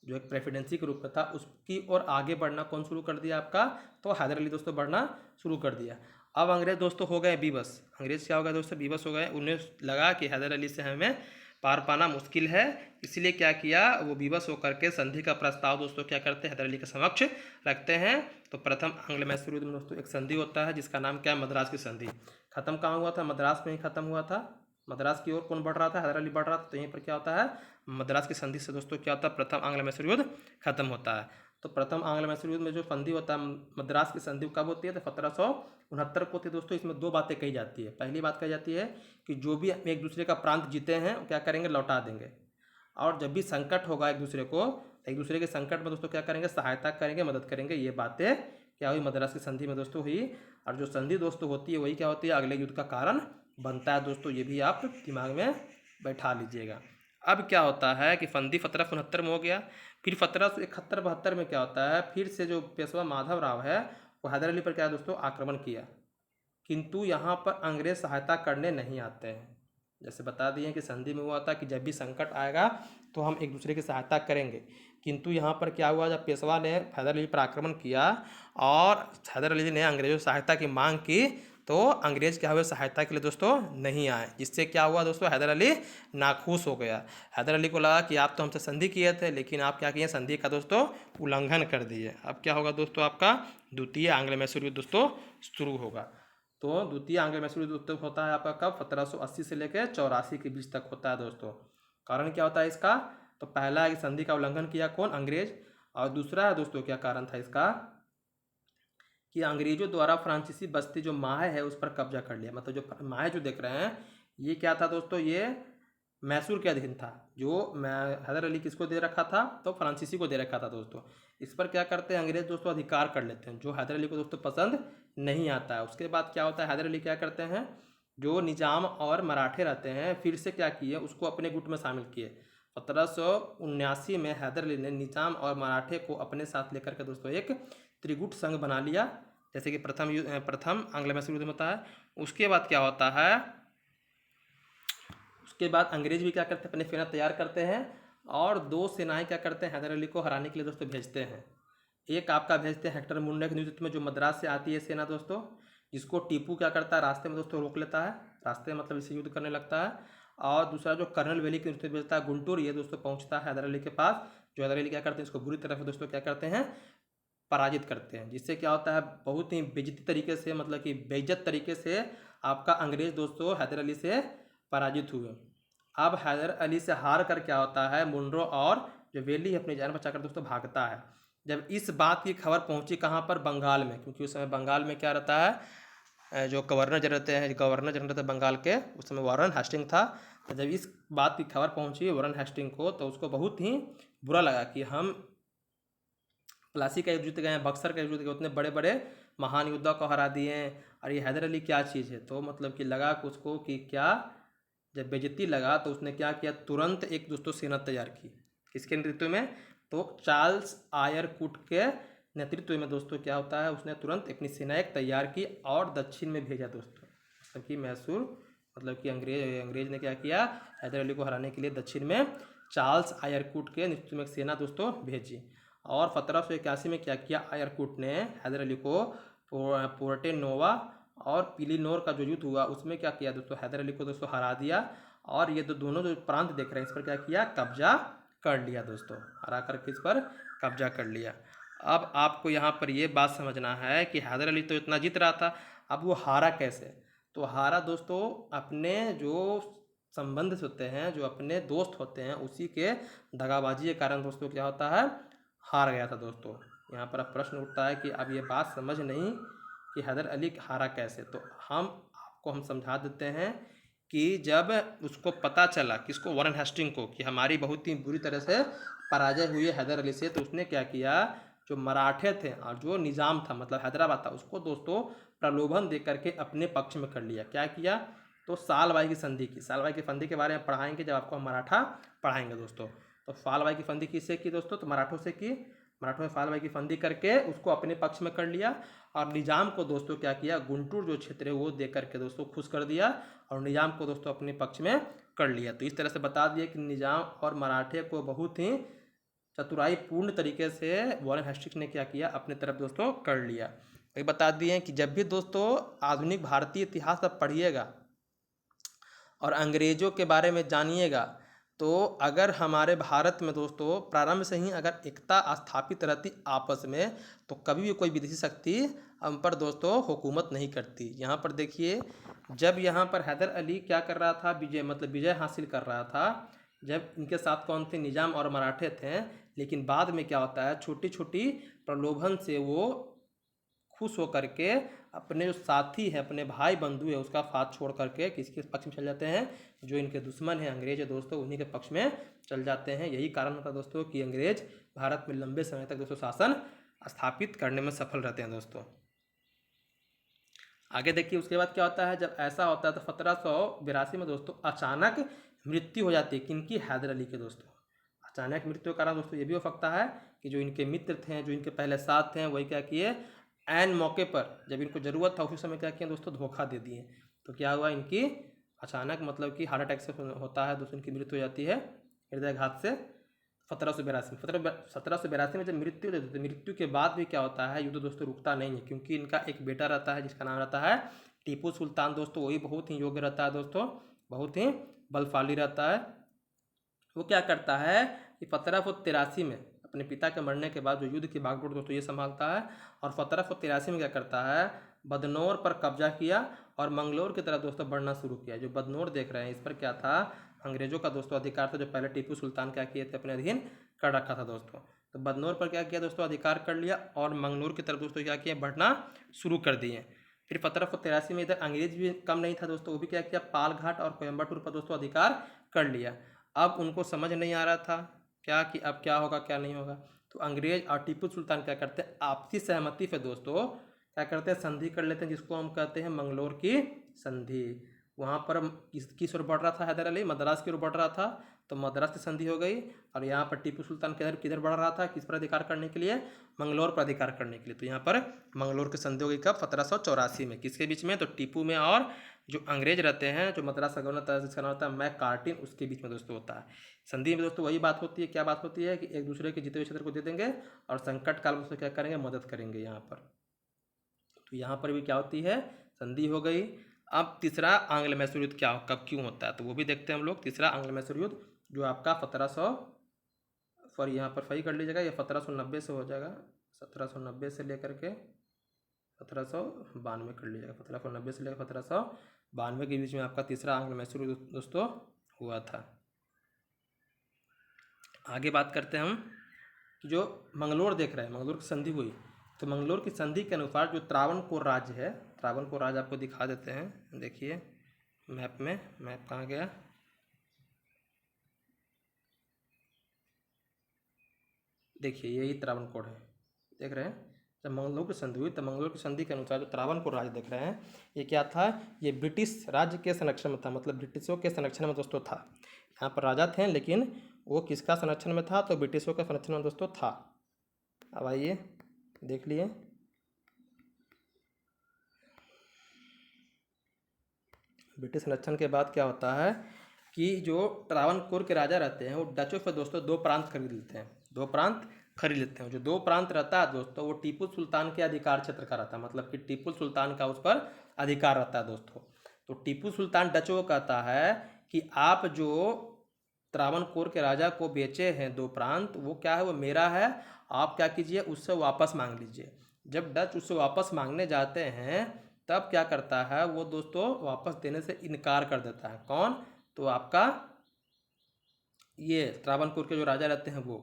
जो एक प्रेसिडेंसी के रूप में था, उसकी ओर आगे बढ़ना कौन शुरू कर दिया आपका, तो हैदर अली दोस्तों बढ़ना शुरू कर दिया। अब अंग्रेज दोस्तों हो गए विवश। अंग्रेज क्या हो गया दोस्तों, विवश हो गए। उन्हें लगा कि हैदर अली से हमें पार पाना मुश्किल है, इसलिए क्या किया, वो विवश होकर के संधि का प्रस्ताव दोस्तों क्या करते हैं, हैदर अली के समक्ष रखते हैं। तो प्रथम आंग्ल मैसूर युद्ध में दोस्तों एक संधि होता है जिसका नाम क्या है, मद्रास की संधि। खत्म कहाँ हुआ था, मद्रास में ही खत्म हुआ था। मद्रास की ओर कौन बढ़ रहा था, हैदर अली बढ़ रहा था। तो यहीं पर क्या होता है, मद्रास की संधि से दोस्तों क्या होता है, प्रथम आंग्ल मैसूर युद्ध खत्म होता है। तो प्रथम आंग्ल मैसूर युद्ध में जो संधि होता है, मद्रास की संधि कब होती है, तो 1769 को होती है दोस्तों। इसमें दो बातें कही जाती है। पहली बात कही जाती है कि जो भी एक दूसरे का प्रांत जीते हैं वो क्या करेंगे, लौटा देंगे। और जब भी संकट होगा एक दूसरे को, एक दूसरे के संकट में दोस्तों क्या करेंगे, सहायता करेंगे, मदद करेंगे। ये बातें क्या हुई, मद्रास की संधि में दोस्तों हुई। और जो संधि दोस्तों होती है वही क्या होती है, अगले युद्ध का कारण बनता है दोस्तों। ये भी आप दिमाग में बैठा लीजिएगा। अब क्या होता है कि संधि 1769 में हो गया। फिर 1771-72 में क्या होता है, फिर से जो पेशवा माधव राव है वो हैदर अली पर क्या है दोस्तों, आक्रमण किया। किंतु यहाँ पर अंग्रेज सहायता करने नहीं आते हैं। जैसे बता दिए कि संधि में हुआ था कि जब भी संकट आएगा तो हम एक दूसरे की सहायता करेंगे। किंतु यहाँ पर क्या हुआ, जब पेशवा ने हैदर अली पर आक्रमण किया और हैदर अली ने अंग्रेजों से सहायता की मांग की, तो अंग्रेज क्या हुए, सहायता के लिए दोस्तों नहीं आए। जिससे क्या हुआ दोस्तों, हैदर अली नाखुश हो गया। हैदर अली को लगा कि आप तो हमसे संधि किए थे, लेकिन आप क्या किए, संधि का दोस्तों उल्लंघन कर दिए। अब क्या होगा दोस्तों, आपका द्वितीय आंग्ल मैसूर युद्ध दोस्तों शुरू होगा। तो द्वितीय आंग्ल मैसूर युद्ध होता है आपका कब, 1780 से लेकर 84 के बीच तक होता है दोस्तों। कारण क्या होता है इसका, तो पहला है कि संधि का उल्लंघन किया कौन, अंग्रेज। और दूसरा है दोस्तों क्या कारण था इसका, कि अंग्रेजों द्वारा फ्रांसीसी बस्ती जो माहे है उस पर कब्जा कर लिया। मतलब जो माहे जो देख रहे हैं, ये क्या था दोस्तों, ये मैसूर के अधीन था। जो हैदर अली किसको दे रखा था, तो फ्रांसीसी को दे रखा था दोस्तों। इस पर क्या करते हैं अंग्रेज दोस्तों, अधिकार कर लेते हैं, जो हैदर अली को दोस्तों पसंद नहीं आता है। उसके बाद क्या होता है, हैदर अली क्या करते हैं, जो निजाम और मराठे रहते हैं फिर से क्या किए, उसको अपने गुट में शामिल किए। 1779 में हैदर अली ने निजाम और मराठे को अपने साथ लेकर के दोस्तों एक त्रिगुट संघ बना लिया, जैसे कि प्रथम आंग्ल मैसूर युद्ध में होता है। उसके बाद क्या होता है, उसके बाद अंग्रेज भी क्या करते हैं, अपनी सेना तैयार करते हैं और दो सेनाएं क्या करते हैं, हैदर अली को हराने के लिए दोस्तों भेजते हैं। एक आपका भेजते हैं हेक्टर मुंडे के नेतृत्व में, जो मद्रास से आती है सेना दोस्तों, जिसको टीपू क्या करता है, रास्ते में दोस्तों रोक लेता है, रास्ते में मतलब इसे युद्ध करने लगता है। और दूसरा जो कर्नल वैली के नेतृत्व में भेजता है गुंटूर, ये दोस्तों पहुंचता है हैदर अली के पास। जो हैदर अली क्या करते हैं, इसको बुरी तरह से दोस्तों क्या करते हैं, पराजित करते हैं। जिससे क्या होता है, बहुत ही बेइज्जती तरीके से, मतलब कि बेइज्जत तरीके से आपका अंग्रेज दोस्तों हैदर अली से पराजित हुए। अब हैदर अली से हार कर क्या होता है, मुनरो और जो वेली अपनी जान बचाकर दोस्तों भागता है। जब इस बात की खबर पहुंची कहाँ पर, बंगाल में, क्योंकि उस समय बंगाल में क्या रहता है, जो गवर्नर जनरल रहते हैं, गवर्नर जनरल रहते हैं बंगाल के, उस समय वारन हेस्टिंग था। तो जब इस बात की खबर पहुंची वारन हेस्टिंग को, तो उसको बहुत ही बुरा लगा कि हम प्लासी का युद्ध जीत गए हैं, बक्सर का युद्ध जीत गए, उतने बड़े बड़े महान योद्धा को हरा दिए हैं, और ये हैदर अली क्या चीज़ है। तो मतलब कि लगा उसको कि क्या, जब बेइज्जती लगा तो उसने क्या किया, तुरंत एक दोस्तों सेना तैयार की। किसके नेतृत्व में, तो चार्ल्स आयरकुट के नेतृत्व में दोस्तों क्या होता है, उसने तुरंत अपनी सेना एक तैयार की और दक्षिण में भेजा दोस्तों। मतलब कि मैसूर, मतलब कि अंग्रेज ने क्या किया, हैदर अली को हराने के लिए दक्षिण में चार्ल्स आयरकुट के नेतृत्व में एक सेना दोस्तों भेजी। और 1781 में क्या किया, आयरकुट ने हैदर अली को पोर्टे नोवा और पिलीनोर का जो युद्ध हुआ उसमें क्या किया दोस्तों, हैदर अली को दोस्तों हरा दिया। और ये दोनों जो प्रांत देख रहे हैं इस पर क्या किया, कब्जा कर लिया दोस्तों, हरा करके इस पर कब्जा कर लिया। अब आपको यहाँ पर ये बात समझना है कि हैदर अली तो इतना जीत रहा था, अब वो हारा कैसे? तो हारा दोस्तों अपने जो संबंध होते हैं, जो अपने दोस्त होते हैं, उसी के दगाबाजी के कारण दोस्तों क्या होता है, हार गया था दोस्तों। यहाँ पर अब प्रश्न उठता है कि अब ये बात समझ नहीं कि हैदर अली हारा कैसे। तो हम समझा देते हैं कि जब उसको पता चला, किसको, वॉरेन हेस्टिंग को, कि हमारी बहुत ही बुरी तरह से पराजय हुई है हैदर अली से, तो उसने क्या किया, जो मराठे थे और जो निज़ाम था मतलब हैदराबाद था, उसको दोस्तों प्रलोभन दे करके अपने पक्ष में कर लिया। क्या किया? तो सालबाई की संधि की। सालबाई की संधि के बारे में पढ़ाएंगे जब आपको हम मराठा पढ़ाएंगे दोस्तों। तो सालबाई की संधि किससे की दोस्तों? तो मराठों से की। मराठों ने सालबाई की संधि करके उसको अपने पक्ष में कर लिया, और निजाम को दोस्तों क्या किया, गुंटूर जो क्षेत्र है वो दे करके दोस्तों खुश कर दिया, और निजाम को दोस्तों अपने पक्ष में कर लिया। तो इस तरह से बता दिया कि निजाम और मराठे को बहुत ही चतुराई पूर्ण तरीके से वॉरेन हेस्टिंग्स ने क्या किया, अपने तरफ दोस्तों कर लिया। ये बता दिए कि जब भी दोस्तों आधुनिक भारतीय इतिहास आप पढ़िएगा और अंग्रेज़ों के बारे में जानिएगा, तो अगर हमारे भारत में दोस्तों प्रारंभ से ही अगर एकता स्थापित रहती आपस में, तो कभी भी कोई विदेशी शक्ति हम पर दोस्तों हुकूमत नहीं करती। यहाँ पर देखिए, जब यहाँ पर हैदर अली क्या कर रहा था, विजय मतलब विजय हासिल कर रहा था, जब इनके साथ कौन थे, निजाम और मराठे थे। लेकिन बाद में क्या होता है, छोटी छोटी प्रलोभन से वो खुश होकर के अपने जो साथी है, अपने भाई बंधु है, उसका साथ छोड़ करके किसके पक्ष में चल जाते हैं, जो इनके दुश्मन है अंग्रेज है दोस्तों, उन्हीं के पक्ष में चल जाते हैं। यही कारण होता है दोस्तों कि अंग्रेज भारत में लंबे समय तक दोस्तों शासन स्थापित करने में सफल रहते हैं दोस्तों। आगे देखिए उसके बाद क्या होता है, जब ऐसा होता है तो 1782 में दोस्तों अचानक मृत्यु हो जाती है। किनकी? हैदर अली के दोस्तों। अचानक मृत्यु का कारण दोस्तों ये भी हो सकता है कि जो इनके मित्र थे, जो इनके पहले साथ थे, वही क्या किए, ऐन मौके पर जब इनको ज़रूरत था उसी समय क्या किया दोस्तों, धोखा दे दिए। तो क्या हुआ, इनकी अचानक मतलब कि हार्ट अटैक से होता है दोस्तों, इनकी मृत्यु हो जाती है हृदयघात से 1782 में। 1782 में जब मृत्यु होती है, तो मृत्यु के बाद भी क्या होता है, युद्ध दोस्तों रुकता नहीं है, क्योंकि इनका एक बेटा रहता है जिसका नाम रहता है टीपू सुल्तान दोस्तों। वही बहुत ही योग्य रहता है दोस्तों, बहुत ही बलशाली रहता है। वो क्या करता है कि 1783 में अपने पिता के मरने के बाद जो युद्ध की बागडोर दोस्तों ये संभालता है, और 1783 में क्या करता है, बदनौर पर कब्जा किया और मंगलोर की तरफ दोस्तों बढ़ना शुरू किया। जो बदनौर देख रहे हैं, इस पर क्या था, अंग्रेजों का दोस्तों अधिकार था, जो पहले टीपू सुल्तान क्या किए थे, अपने अधीन कर रखा था दोस्तों। तो बदनौर पर क्या किया दोस्तों, अधिकार कर लिया, और मंगलोर की तरफ दोस्तों क्या किया, बढ़ना शुरू कर दिए। फिर 1783 में इधर अंग्रेज भी कम नहीं था दोस्तों, वो भी क्या किया, पालघाट और कोयम्बटूर पर दोस्तों अधिकार कर लिया। अब उनको समझ नहीं आ रहा था क्या कि अब क्या होगा क्या नहीं होगा। तो अंग्रेज और टीपू सुल्तान क्या करते हैं, आपसी सहमति से दोस्तों क्या करते हैं, संधि कर लेते हैं, जिसको हम कहते हैं मंगलोर की संधि। वहाँ पर किस ओर बढ़ रहा था हैदर अली, मद्रास की ओर बढ़ रहा था, तो मद्रास की संधि हो गई। और यहाँ पर टीपू सुल्तान किधर किधर बढ़ रहा था, किस पर अधिकार करने के लिए, मंगलोर पर अधिकार करने के लिए। तो यहाँ पर मंगलोर की संधि हो गई कब, 1784 में। किसके बीच में, तो टीपू में और जो अंग्रेज रहते हैं, जो मद्रास का गवर्नर था जिसका नाम होता है मैककार्टिन, उसके बीच में दोस्तों होता है। संधि में दोस्तों वही बात होती है, क्या बात होती है कि एक दूसरे के जीते हुए क्षेत्र को दे देंगे और संकट काल में उसको क्या करेंगे, मदद करेंगे यहाँ पर। तो यहाँ पर भी क्या होती है, संधि हो गई। अब तीसरा आंग्ल मैसूर युद्ध क्या कब क्यों होता है, तो वो भी देखते हैं हम लोग। तीसरा आंग्ल मैसूर युद्ध जो आपका 1700 सॉरी यहाँ पर सही कर लीजिएगा, ये 1790 से हो जाएगा। 1790 से लेकर के 1792 कर लीजिएगा। 1790 से लेकर 1792 के बीच में आपका तीसरा आंग्ल मैसूर युद्ध दोस्तों हुआ था। आगे बात करते हैं हम कि जो मंगलोर देख रहे हैं, मंगलोर की संधि हुई, तो मंगलोर की संधि के अनुसार जो त्रावणकोर राज्य है, त्रावणकोर राज्य आपको दिखा देते हैं। देखिए मैप में, मैप कहाँ गया, देखिए यही त्रावणकोर है, देख रहे हैं। जब मंगलोर की संधि हुई, तो मंगलोर की संधि के अनुसार जो त्रावणकोर राज्य देख रहे हैं, ये क्या था, ये ब्रिटिश राज्य के संरक्षण में था, मतलब ब्रिटिशों के संरक्षण में दोस्तों था। यहाँ पर राजा थे, लेकिन वो किसका संरक्षण में था, तो ब्रिटिशों के संरक्षण में दोस्तों था। अब आइए देख लिए, ब्रिटिश संरक्षण के बाद क्या होता है कि जो त्रावणकोर के राजा रहते हैं, वो डचों से दोस्तों दो प्रांत खरीद लेते हैं, दो प्रांत खरीद लेते हैं। जो दो प्रांत रहता है दोस्तों, वो टीपू सुल्तान के अधिकार क्षेत्र का रहता है, मतलब कि टीपू सुल्तान का उस पर अधिकार रहता है दोस्तों। तो टीपू सुल्तान डचों को कहता है कि आप जो त्रावणकोर के राजा को बेचे हैं 2 प्रांत, वो क्या है, वो मेरा है, आप क्या कीजिए, उससे वापस मांग लीजिए। जब डच उससे वापस मांगने जाते हैं तब क्या करता है वो दोस्तों, वापस देने से इनकार कर देता है। कौन? तो आपका ये त्रावणकोर के जो राजा रहते हैं वो।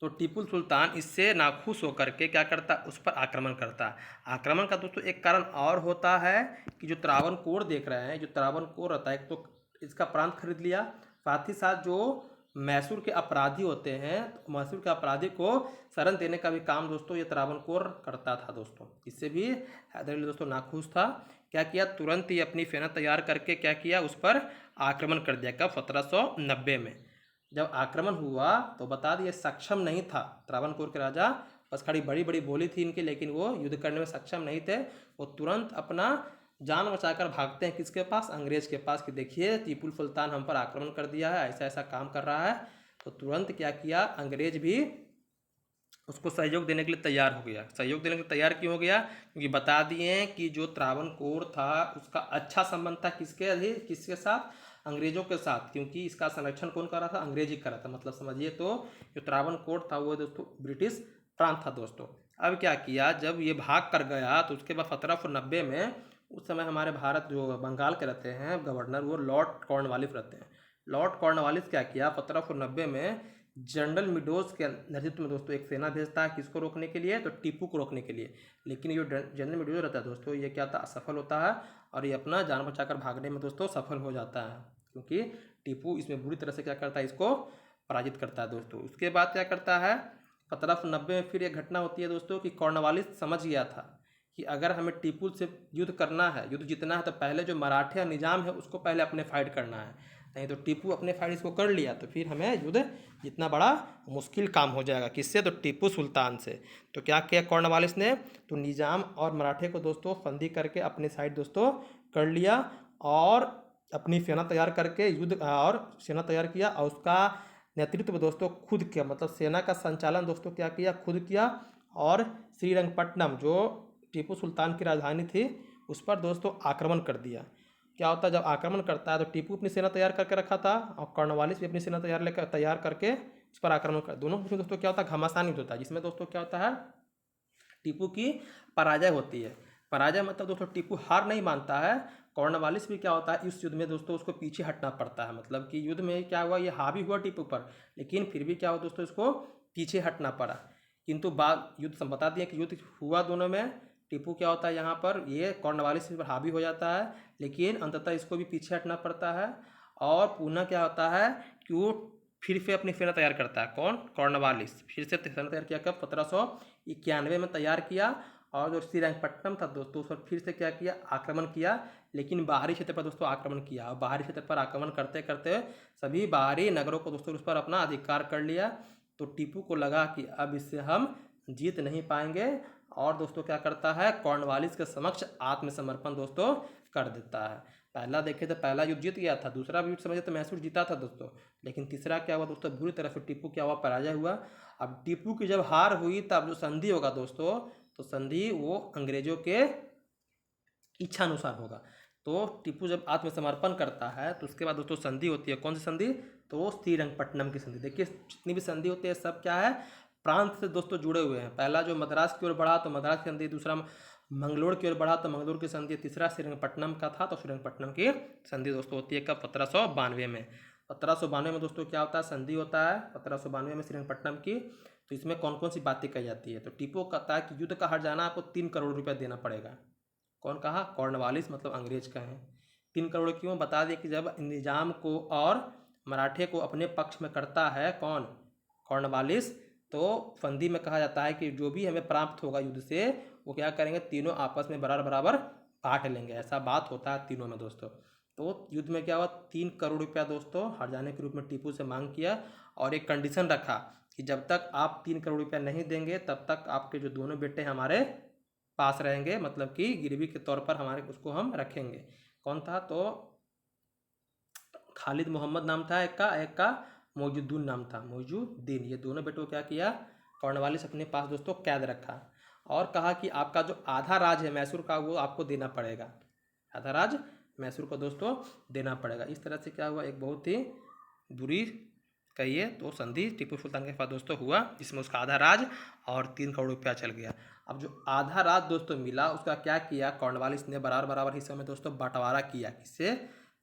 तो टीपू सुल्तान इससे नाखुश होकर के क्या करता है, उस पर आक्रमण करता है। आक्रमण का दोस्तों एक कारण और होता है कि जो त्रावणकोर देख रहे हैं, जो त्रावणकोर रहता है, एक तो इसका प्रांत खरीद लिया, साथ ही साथ जो मैसूर के अपराधी होते हैं, तो मैसूर के अपराधी को शरण देने का भी काम दोस्तों ये त्रावणकोर करता था दोस्तों। इससे भी हैदर अली दोस्तों नाखुश था। क्या किया, तुरंत ही अपनी सेना तैयार करके क्या किया, उस पर आक्रमण कर दिया। कब? 1790 में जब आक्रमण हुआ तो बता दिए सक्षम नहीं था त्रावणकोर के राजा, बस खड़ी बड़ी बड़ी बोली थी इनकी, लेकिन वो युद्ध करने में सक्षम नहीं थे। वो तुरंत अपना जान बचाकर भागते हैं किसके पास, अंग्रेज के पास, कि देखिए टीपू सुल्तान हम पर आक्रमण कर दिया है, ऐसा ऐसा काम कर रहा है। तो तुरंत क्या किया, अंग्रेज भी उसको सहयोग देने के लिए तैयार हो गया। सहयोग देने के लिए तैयार क्यों हो गया? क्योंकि बता दिए कि जो त्रावणकोर था उसका अच्छा संबंध था किसके साथ, अंग्रेजों के साथ, क्योंकि इसका संरक्षण कौन कर रहा था, अंग्रेज ही कर रहा था। मतलब समझिए तो जो त्रावणकोर था वो दोस्तों ब्रिटिश प्रांत था दोस्तों। अब क्या किया, जब ये भाग कर गया तो उसके बाद 1790 में, उस समय हमारे भारत जो बंगाल के रहते हैं गवर्नर, वो लॉर्ड कॉर्नवालिस रहते हैं। लॉर्ड कॉर्नवालिस क्या किया, 1790 में जनरल मिडोज के नेतृत्व में दोस्तों एक सेना भेजता है, किसको रोकने के लिए, तो टीपू को रोकने के लिए। लेकिन ये जनरल मिडोज रहता है दोस्तों, ये क्या था, असफल होता है और ये अपना जान बचाकर भागने में दोस्तों सफल हो जाता है, क्योंकि टीपू इसमें बुरी तरह से क्या करता है, इसको पराजित करता है दोस्तों। उसके बाद क्या करता है, 1790 में फिर एक घटना होती है दोस्तों कि कॉर्नवालिस समझ गया था कि अगर हमें टीपू से युद्ध करना है, युद्ध जीतना है, तो पहले जो मराठा निजाम है उसको पहले अपने फाइट करना है। नहीं तो टीपू अपने फाइट इसको कर लिया तो फिर हमें युद्ध जितना बड़ा मुश्किल काम हो जाएगा। किससे? तो टीपू सुल्तान से। तो क्या किया कॉर्नवालिस ने, तो निजाम और मराठे को दोस्तों संधि करके अपने साइड दोस्तों कर लिया और अपनी सेना तैयार करके युद्ध और सेना तैयार किया, और उसका नेतृत्व दोस्तों खुद किया। मतलब सेना का संचालन दोस्तों क्या किया, खुद किया। और श्रीरंगपट्टनम जो टीपू सुल्तान की राजधानी थी उस पर दोस्तों आक्रमण कर दिया। क्या होता है, जब आक्रमण करता है तो टीपू अपनी सेना तैयार करके रखा था और कॉर्नवालिस भी अपनी सेना तैयार करके उस पर आक्रमण कर, दोनों में दोस्तों क्या होता है, घमासान युद्ध होता है, जिसमें दोस्तों क्या होता है, टीपू की पराजय होती है। पराजय मतलब दोस्तों टीपू हार नहीं मानता है। कॉर्नवालिस भी क्या होता है, इस युद्ध में दोस्तों उसको पीछे हटना पड़ता है। मतलब कि युद्ध में क्या हुआ, ये हावी हुआ टीपू पर, लेकिन फिर भी क्या हुआ दोस्तों, इसको पीछे हटना पड़ा। किंतु बाद युद्ध बता दिया कि युद्ध हुआ दोनों में, टीपू क्या होता है यहाँ पर, ये कॉर्नवालिस पर हावी हो जाता है, लेकिन अंततः इसको भी पीछे हटना पड़ता है। और पुनः क्या होता है कि वो फिर से अपनी सेना तैयार करता है। कौन? कॉर्नवालिस फिर से सेना तैयार किया। कब? 1791 में तैयार किया। और जो श्रीरंगपट्टनम था दोस्तों उस पर फिर से क्या किया, आक्रमण किया, लेकिन बाहरी क्षेत्र पर दोस्तों आक्रमण किया। और बाहरी क्षेत्र पर आक्रमण करते करते सभी बाहरी नगरों को दोस्तों उस पर अपना अधिकार कर लिया। तो टीपू को लगा कि अब इससे हम जीत नहीं पाएंगे, और दोस्तों क्या करता है, कॉर्नवालिस के समक्ष आत्मसमर्पण दोस्तों कर देता है। पहला देखे तो पहला युद्ध जीत गया था, दूसरा युद्ध समझे तो मैसूर जीता था दोस्तों, लेकिन तीसरा क्या हुआ दोस्तों, बुरी तरह से टीपू क्या हुआ, पराजय हुआ। अब टीपू की जब हार हुई तब जो संधि होगा दोस्तों, तो संधि वो अंग्रेजों के इच्छा अनुसार होगा। तो टीपू जब आत्मसमर्पण करता है तो उसके बाद दोस्तों संधि होती है। कौन सी संधि? तो श्रीरंगपट्टनम की संधि। देखिए जितनी भी संधि होती है सब क्या है, प्रांत से दोस्तों जुड़े हुए हैं। पहला जो मद्रास की ओर बढ़ा तो मद्रास की संधि, दूसरा मंगलोर की ओर बढ़ा तो मंगलोर की संधि, तीसरा श्रीरंगपट्टनम का था तो श्रीरंगपट्टनम की संधि दोस्तों होती है। कब? 1792 में। 1792 में दोस्तों क्या होता है, संधि होता है 1792 में श्रीरंगपट्टनम की। तो इसमें कौन कौन सी बातें कही जाती है, तो टीपू कहता है कि युद्ध का हार जाना आपको 3 करोड़ रुपया देना पड़ेगा। कौन कहा? कॉर्नवालिस मतलब अंग्रेज कहें। 3 करोड़ क्यों? बता दिए कि जब निजाम को और मराठे को अपने पक्ष में करता है कौन? कॉर्नवालिस। तो संधि में कहा जाता है कि जो भी हमें प्राप्त होगा युद्ध से वो क्या करेंगे, तीनों आपस में बराबर बराबर बांट लेंगे। ऐसा बात होता है तीनों में दोस्तों। तो युद्ध में क्या हुआ, 3 करोड़ रुपया दोस्तों हार जाने के रूप में टीपू से मांग किया, और एक कंडीशन रखा कि जब तक आप 3 करोड़ रुपया नहीं देंगे तब तक आपके जो दोनों बेटे हमारे पास रहेंगे, मतलब कि गिरवी के तौर पर हमारे उसको हम रखेंगे। कौन था? तो खालिद मोहम्मद नाम था एक का मौजुद्दीन नाम था, मौजुद्दीन। ये दोनों बेटों को क्या किया, कॉर्नवालिस अपने पास दोस्तों कैद रखा, और कहा कि आपका जो आधा राज है मैसूर का वो आपको देना पड़ेगा। आधा राज मैसूर को दोस्तों देना पड़ेगा। इस तरह से क्या हुआ, एक बहुत ही बुरी कहिए। तो संधि टीपू सुल्तान के पास दोस्तों हुआ, जिसमें उसका आधा राज और 3 करोड़ रुपया चल गया। अब जो आधा राज दोस्तों मिला उसका क्या किया, कॉर्नवालिस ने बराबर बराबर हिस्सों में दोस्तों बंटवारा किया। किससे?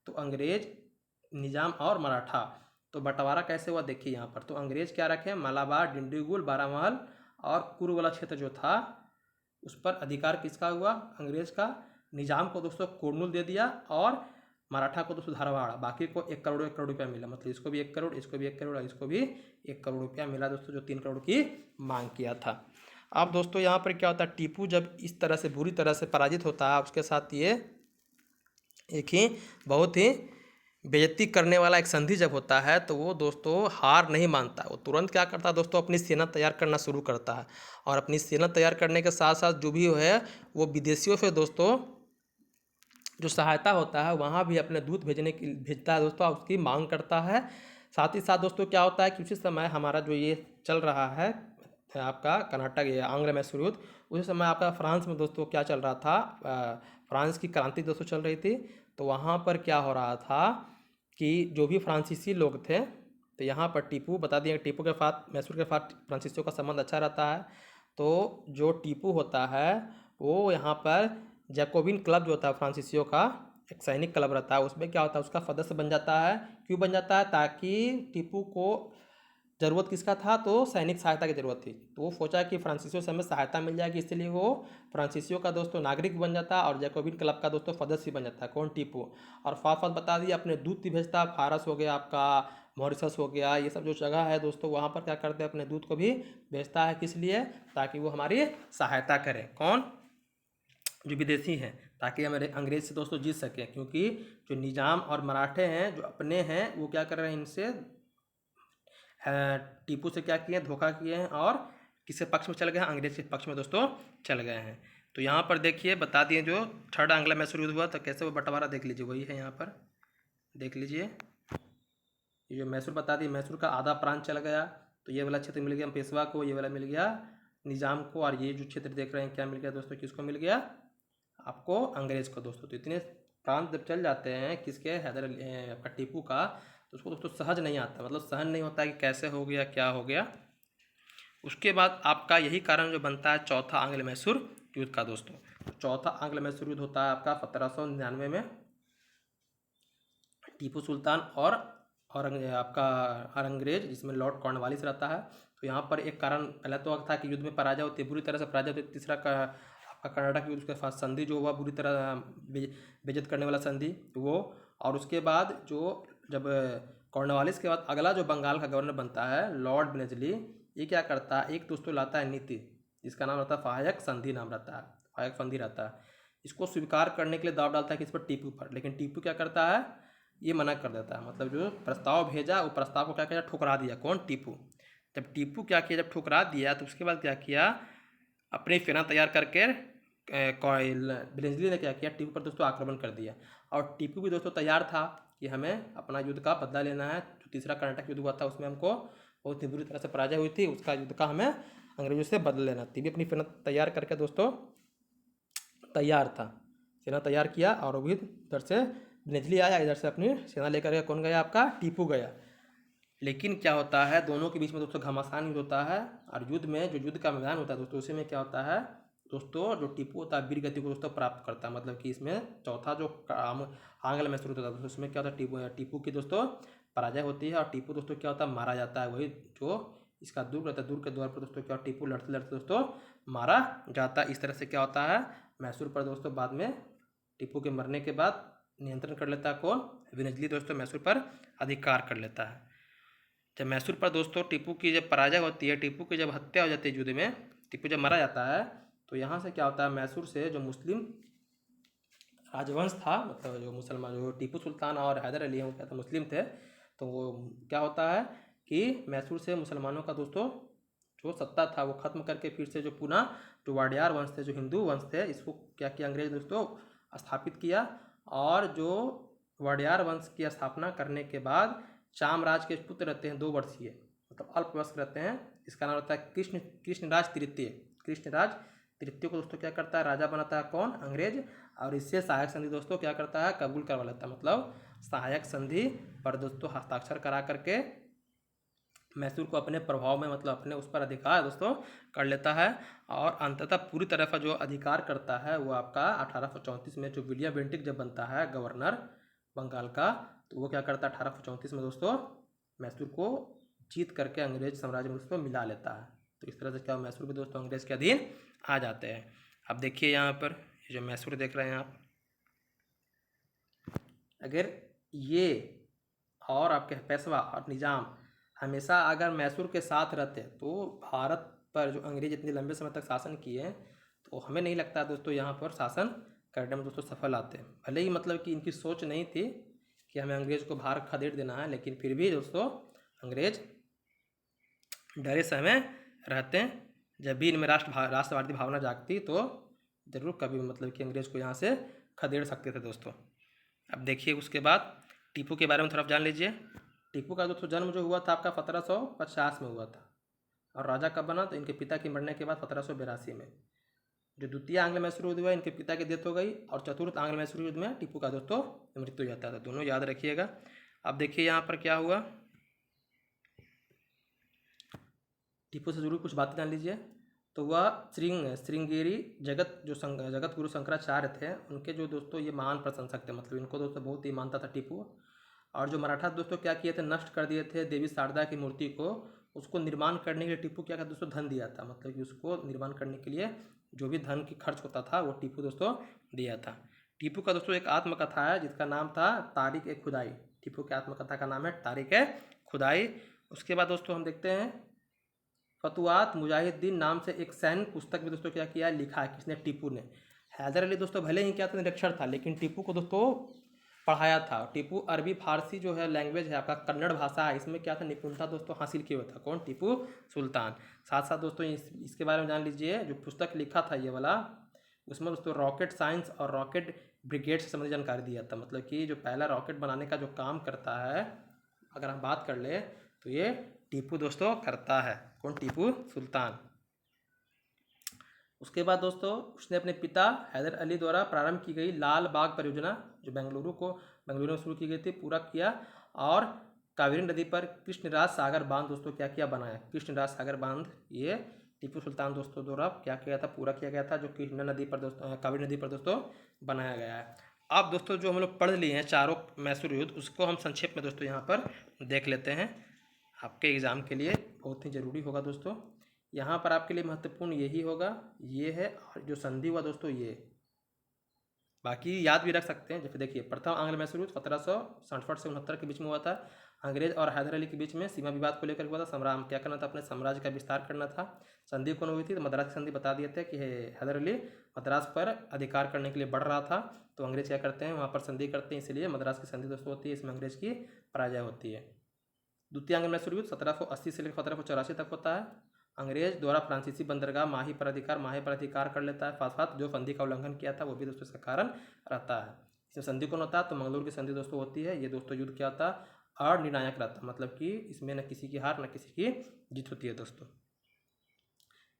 तो अंग्रेज, निजाम और मराठा। तो बंटवारा कैसे हुआ देखिए यहाँ पर। तो अंग्रेज क्या रखे, मलाबार, डिंडीगुल, बारामहल और कुर्ग वाला क्षेत्र जो था उस पर अधिकार किसका हुआ, अंग्रेज का। निजाम को दोस्तों कुर्नूल दे दिया और मराठा को दोस्तों धारवाड़। बाकी को 1 करोड़ रुपया मिला, मतलब इसको भी 1 करोड़, इसको भी 1 करोड़ और इसको भी 1 करोड़ रुपया मिला दोस्तों, जो 3 करोड़ की मांग किया था। अब दोस्तों यहाँ पर क्या होता है, टीपू जब इस तरह से बुरी तरह से पराजित होता है, उसके साथ ये एक ही बहुत ही बेइज्जती करने वाला एक संधि जब होता है, तो वो दोस्तों हार नहीं मानता। वो तुरंत क्या करता है दोस्तों, अपनी सेना तैयार करना शुरू करता है। और अपनी सेना तैयार करने के साथ साथ जो भी है वो विदेशियों से दोस्तों जो सहायता होता है वहाँ भी अपने दूत भेजता है दोस्तों, उसकी मांग करता है। साथ ही साथ दोस्तों क्या होता है कि उसी समय हमारा जो ये चल रहा है आपका कर्नाटक ये आंग्ल मैसूर युद्ध, उसी समय आपका फ्रांस में दोस्तों क्या चल रहा था, फ्रांस की क्रांति दोस्तों चल रही थी। तो वहाँ पर क्या हो रहा था कि जो भी फ्रांसीसी लोग थे, तो यहाँ पर टीपू, बता दिए टीपू के साथ मैसूर के साथ फ्रांसीसियों का संबंध अच्छा रहता है। तो जो टीपू होता है वो यहाँ पर जैकोबिन क्लब जो होता है फ्रांसीसियों का, एक सैनिक क्लब रहता है, उसमें क्या होता है उसका सदस्य बन जाता है। क्यों बन जाता है? ताकि टीपू को ज़रूरत किसका था, तो सैनिक सहायता की ज़रूरत थी। तो वो सोचा कि फ्रांसीसियों से हमें सहायता मिल जाएगी, इसलिए वो फ्रांसीसियों का दोस्तों नागरिक बन जाता है और जैकोबिन क्लब का दोस्तों सदस्य बन जाता है। कौन? टीपू। और साथ साथ बता दिए अपने दूत भी भेजता है, फारस हो गया आपका, मॉरिशस हो गया, ये सब जो जगह है दोस्तों वहाँ पर क्या करते हैं, अपने दूत को भी भेजता है। किस लिए? ताकि वो हमारी सहायता करें। कौन? जो विदेशी हैं, ताकि हमारे अंग्रेज से दोस्तों जीत सकें। क्योंकि जो निजाम और मराठे हैं जो अपने हैं वो क्या कर रहे हैं, इनसे टीपू से क्या किए हैं, धोखा किए हैं और किसके पक्ष में चल गए हैं, अंग्रेज के पक्ष में दोस्तों चल गए हैं। तो यहाँ पर देखिए बता दिए जो थर्ड आंग्लो मैसूर युद्ध हुआ तो कैसे वो बंटवारा देख लीजिए, वही है यहाँ पर देख लीजिए। ये जो मैसूर बता दिए, मैसूर का आधा प्रांत चल गया, तो ये वाला क्षेत्र मिल गया पेशवा को, ये वाला मिल गया निजाम को, और ये जो क्षेत्र देख रहे हैं क्या मिल गया दोस्तों, किसको मिल गया, आपको अंग्रेज को दोस्तों। तो इतने प्रांत जब चल जाते हैं किसके, आपका टीपू का, तो उसको दोस्तों सहज नहीं आता, मतलब सहन नहीं होता कि कैसे हो गया, क्या हो गया। उसके बाद आपका यही कारण जो बनता है चौथा आंग्ल मैसूर युद्ध का दोस्तों। चौथा आंग्ल मैसूर युद्ध होता है आपका 1799 में। टीपू सुल्तान और आपका अंग्रेज, जिसमें लॉर्ड कॉर्नवालिस रहता है। तो यहाँ पर एक कारण पहले तो था कि युद्ध में पराजय होती है, बुरी तरह से पराजय होती है। तीसरा का आपका कर्नाटक युद्ध के साथ संधि जो हुआ बुरी तरह बेइज्जत करने वाला संधि वो। और उसके बाद जो जब कॉर्नवालिस के बाद अगला जो बंगाल का गवर्नर बनता है लॉर्ड वेलेस्ली, ये क्या करता है, एक दोस्तों लाता है नीति जिसका नाम रहता है सहायक संधि, नाम रहता है सहायक संधि रहता है। इसको स्वीकार करने के लिए दाव डालता है किस पर, टीपू पर। लेकिन टीपू क्या करता है, ये मना कर देता है, मतलब जो प्रस्ताव भेजा वो प्रस्ताव को क्या किया, ठुकरा दिया। कौन? टीपू। जब टीपू क्या किया, जब ठुकरा दिया तो उसके बाद क्या किया, अपनी सेना तैयार करके वेलेस्ली ने क्या किया, टीपू पर दोस्तों आक्रमण कर दिया। और टीपू भी दोस्तों तैयार था कि हमें अपना युद्ध का बदला लेना है। जो तीसरा कर्नाटक युद्ध हुआ था उसमें हमको बहुत ही बुरी तरह से पराजय हुई थी, उसका युद्ध का हमें अंग्रेजों से बदला लेना। टीपू अपनी सेना तैयार करके दोस्तों तैयार था, सेना तैयार किया और वो भी इधर से वेलेस्ली आया, इधर से अपनी सेना लेकर के कौन गया, आपका टीपू गया। लेकिन क्या होता है दोनों के बीच में दोस्तों घमासान युद्ध होता है। और युद्ध में जो युद्ध का मैदान होता है दोस्तों उसी में क्या होता है दोस्तों, जो टीपू होता है वीर गति को दोस्तों प्राप्त करता है। मतलब कि इसमें चौथा जो आंग्ल मैसूर होता है दोस्तों उसमें क्या होता है, टीपू की दोस्तों पराजय होती है और टीपू दोस्तों क्या होता है, मारा जाता है। वही जो इसका दुर्ग रहता है, दुर्ग के द्वार पर दोस्तों क्या टीपू लड़ते लड़ते दोस्तों मारा जाता है। इस तरह से क्या होता है मैसूर पर दोस्तों बाद में टीपू के मरने के बाद नियंत्रण कर लेता है कौन, वेलेस्ली दोस्तों मैसूर पर अधिकार कर लेता है। जब मैसूर पर दोस्तों टीपू की जब पराजय होती है, टीपू की जब हत्या हो जाती है युद्ध में, टीपू जब मारा जाता है, तो यहाँ से क्या होता है मैसूर से जो मुस्लिम राजवंश था, मतलब जो मुसलमान जो टीपू सुल्तान और हैदर अली हैं वो क्या था, मुस्लिम थे। तो वो क्या होता है कि मैसूर से मुसलमानों का दोस्तों जो सत्ता था वो खत्म करके फिर से जो पुनः जो वाडियार वंश थे, जो हिंदू वंश थे, इसको क्या किया अंग्रेज दोस्तों स्थापित किया। और जो वाडियार वंश की स्थापना करने के बाद चामराज के पुत्र रहते हैं 2 वर्षीय, मतलब अल्पवयस्क रहते हैं, इसका नाम रहता है कृष्णराज तृतीय। कृष्णराज तृतीय को दोस्तों क्या करता है, राजा बनाता है कौन, अंग्रेज। और इससे सहायक संधि दोस्तों क्या करता है, कबूल करवा लेता है। मतलब सहायक संधि पर दोस्तों हस्ताक्षर करा करके मैसूर को अपने प्रभाव में मतलब अपने उस पर अधिकार दोस्तों कर लेता है और अंततः पूरी तरह का जो अधिकार करता है वो आपका 1834 में जो विलियम बेंटिक जब बनता है गवर्नर बंगाल का, तो वो क्या करता है 1834 में दोस्तों मैसूर को जीत करके अंग्रेज साम्राज्य में दोस्तों मिला लेता है। तो इस तरह से क्या मैसूर भी दोस्तों अंग्रेज के अधीन आ जाते हैं। अब देखिए यहाँ पर ये जो मैसूर देख रहे हैं आप, अगर ये और आपके पेशवा और निज़ाम हमेशा अगर मैसूर के साथ रहते तो भारत पर जो अंग्रेज इतने लंबे समय तक शासन किए, तो हमें नहीं लगता दोस्तों यहाँ पर शासन करने में दोस्तों सफल आते। भले ही मतलब कि इनकी सोच नहीं थी कि हमें अंग्रेज को बाहर खदेड़ देना है, लेकिन फिर भी दोस्तों अंग्रेज डरे समय रहते हैं। जब भी इनमें राष्ट्रवादी भावना जागती तो जरूर कभी मतलब कि अंग्रेज को यहाँ से खदेड़ सकते थे दोस्तों। अब देखिए उसके बाद टीपू के बारे में थोड़ा जान लीजिए। टीपू का दोस्तों जन्म जो हुआ था आपका 1750 में हुआ था और राजा कब बना, तो इनके पिता की मरने के बाद 1782 में। जो द्वितीय आंग्ल मैसूर युद्ध हुआ इनके पिता की डेथ हो गई और चतुर्थ आंग्ल मैसूर युद्ध में टीपू का दोस्तों मृत्यु हो जाता था। दोनों याद रखिएगा। अब देखिए यहाँ पर क्या हुआ, टीपू से जरूर कुछ बातें जान लीजिए। तो वह श्रृंगेरी जगत गुरु शंकराचार्य थे, उनके जो दोस्तों ये महान प्रशंसक थे, मतलब इनको दोस्तों बहुत ही मानता था टीपू। और जो मराठा दोस्तों क्या किए थे, नष्ट कर दिए थे देवी शारदा की मूर्ति को, उसको निर्माण करने के लिए टीपू क्या था दोस्तों धन दिया था, मतलब कि उसको निर्माण करने के लिए जो भी धन की खर्च होता था वो टीपू दोस्तों दिया था। टीपू का दोस्तों एक आत्मकथा है जिसका नाम था तारीख ए खुदाई। टीपू की आत्मकथा का नाम है तारीख ए खुदाई। उसके बाद दोस्तों हम देखते हैं फतुआत मुजाहिदीन नाम से एक सैन्य पुस्तक भी दोस्तों क्या किया लिखा है, किसने, टीपू ने। हैदर अली दोस्तों भले ही क्या था निरक्षर था, लेकिन टीपू को दोस्तों पढ़ाया था। टीपू अरबी फारसी जो है लैंग्वेज है आपका कन्नड़ भाषा है, इसमें क्या था निपुणता दोस्तों हासिल किया हुआ था। कौन, टीपू सुल्तान। साथ साथ दोस्तों इसके बारे में जान लीजिए, जो पुस्तक लिखा था ये वाला, उसमें दोस्तों रॉकेट साइंस और रॉकेट ब्रिगेड से संबंधित जानकारी दिया था। मतलब कि जो पहला रॉकेट बनाने का जो काम करता है अगर हम बात कर ले तो ये टीपू दोस्तों करता है। कौन, टीपू सुल्तान। उसके बाद दोस्तों उसने अपने पिता हैदर अली द्वारा प्रारंभ की गई लाल बाग परियोजना जो बेंगलुरु में शुरू की गई थी पूरा किया, और कावेरी नदी पर कृष्णराज सागर बांध दोस्तों क्या किया, बनाया। कृष्णराज सागर बांध ये टीपू सुल्तान दोस्तों द्वारा क्या किया था, पूरा किया गया था, जो कृष्णा नदी पर दोस्तों कावेरी नदी पर दोस्तों बनाया गया है। अब दोस्तों जो हम लोग पढ़ लिए हैं चारों मैसूर युद्ध, उसको हम संक्षेप में दोस्तों यहाँ पर देख लेते हैं। आपके एग्ज़ाम के लिए बहुत ही ज़रूरी होगा दोस्तों। यहाँ पर आपके लिए महत्वपूर्ण यही होगा, ये है, और जो संधि हुआ दोस्तों ये, बाकी याद भी रख सकते हैं। जैसे देखिए प्रथम आंग्ल मैसूर युद्ध 1767 से 69 के बीच में हुआ था। अंग्रेज और हैदर अली के बीच में सीमा विवाद को लेकर हुआ था। क्या करना था, अपने साम्राज्य का विस्तार करना था। संधि कौन हुई थी, तो मद्रास की संधि बता दिए थे कि हैदर अली मद्रास पर अधिकार करने के लिए बढ़ रहा था, तो अंग्रेज क्या करते हैं वहाँ पर संधि करते हैं, इसलिए मद्रास की संधि दोस्तों होती है, इसमें अंग्रेज की पराजय होती है। द्वितीय आंग्ल मैसूर युद्ध 1780 से लेकर 1784 तक होता है। अंग्रेज द्वारा फ्रांसीसी बंदरगाह माही पर अधिकार कर लेता है। साथ साथ जो संधि का उल्लंघन किया था वो भी दोस्तों इसका कारण रहता है। इसमें संधि कौन होता है, तो मंगलूर की संधि दोस्तों होती है। ये दोस्तों युद्ध क्या होता है, अनिर्णायक रहता है, मतलब कि इसमें न किसी की हार न किसी की जीत होती है दोस्तों।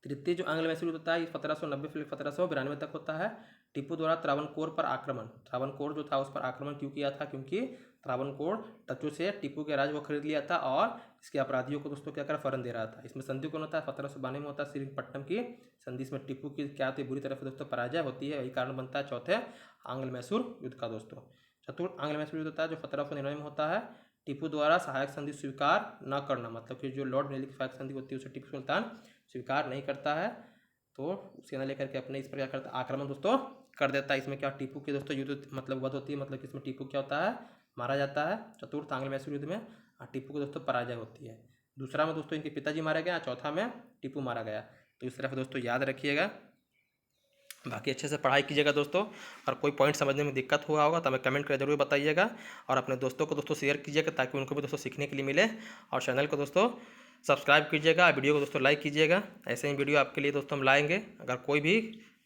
तृतीय जो आंग्ल मैसूर युद्ध होता है 1790 से 1792 तक होता है। टीपू द्वारा त्रावणकोर पर आक्रमण, त्रावणकोर जो था उस पर आक्रमण क्यों किया था, क्योंकि त्रावणकोर डचों से टीपू के राज को खरीद लिया था और इसके अपराधियों को दोस्तों क्या कर फरन दे रहा था। इसमें संधि कौन होता है, 1792 में होता है श्रीरंगपट्टनम की संधि। इसमें टीपू की क्या होती है, बुरी तरह से दोस्तों पराजय होती है, वही कारण बनता है चौथे आंग्ल मैसूर युद्ध का दोस्तों। चतुर्थ आंग्ल मैसूर युद्ध होता है जो 1799 में होता है। टीपू द्वारा सहायक संधि स्वीकार न करना, मतलब कि जो लॉर्ड मेली की सहायक संधि होती है उसे टीपू सुल्तान स्वीकार नहीं करता है, तो सेना लेकर के अपने इस पर क्या करता है, आक्रमण दोस्तों कर देता है। इसमें क्या टीपू की दोस्तों युद्ध मतलब वध होती है, मतलब कि इसमें टीपू क्या होता है, मारा जाता है। चतुर्थ आंग्ल मैसूर युद्ध में टीपू को दोस्तों पराजय होती है। दूसरा में दोस्तों इनके पिताजी मारे गए, चौथा में टीपू मारा गया। तो इस तरह से दोस्तों याद रखिएगा। बाकी अच्छे से पढ़ाई कीजिएगा दोस्तों, और कोई पॉइंट समझने में दिक्कत हुआ होगा तो हमें कमेंट कर जरूर बताइएगा, और अपने दोस्तों को दोस्तों शेयर कीजिएगा ताकि उनको भी दोस्तों सीखने के लिए मिले। और चैनल को दोस्तों सब्सक्राइब कीजिएगा, वीडियो को दोस्तों लाइक कीजिएगा। ऐसे ही वीडियो आपके लिए दोस्तों हम लाएंगे। अगर कोई भी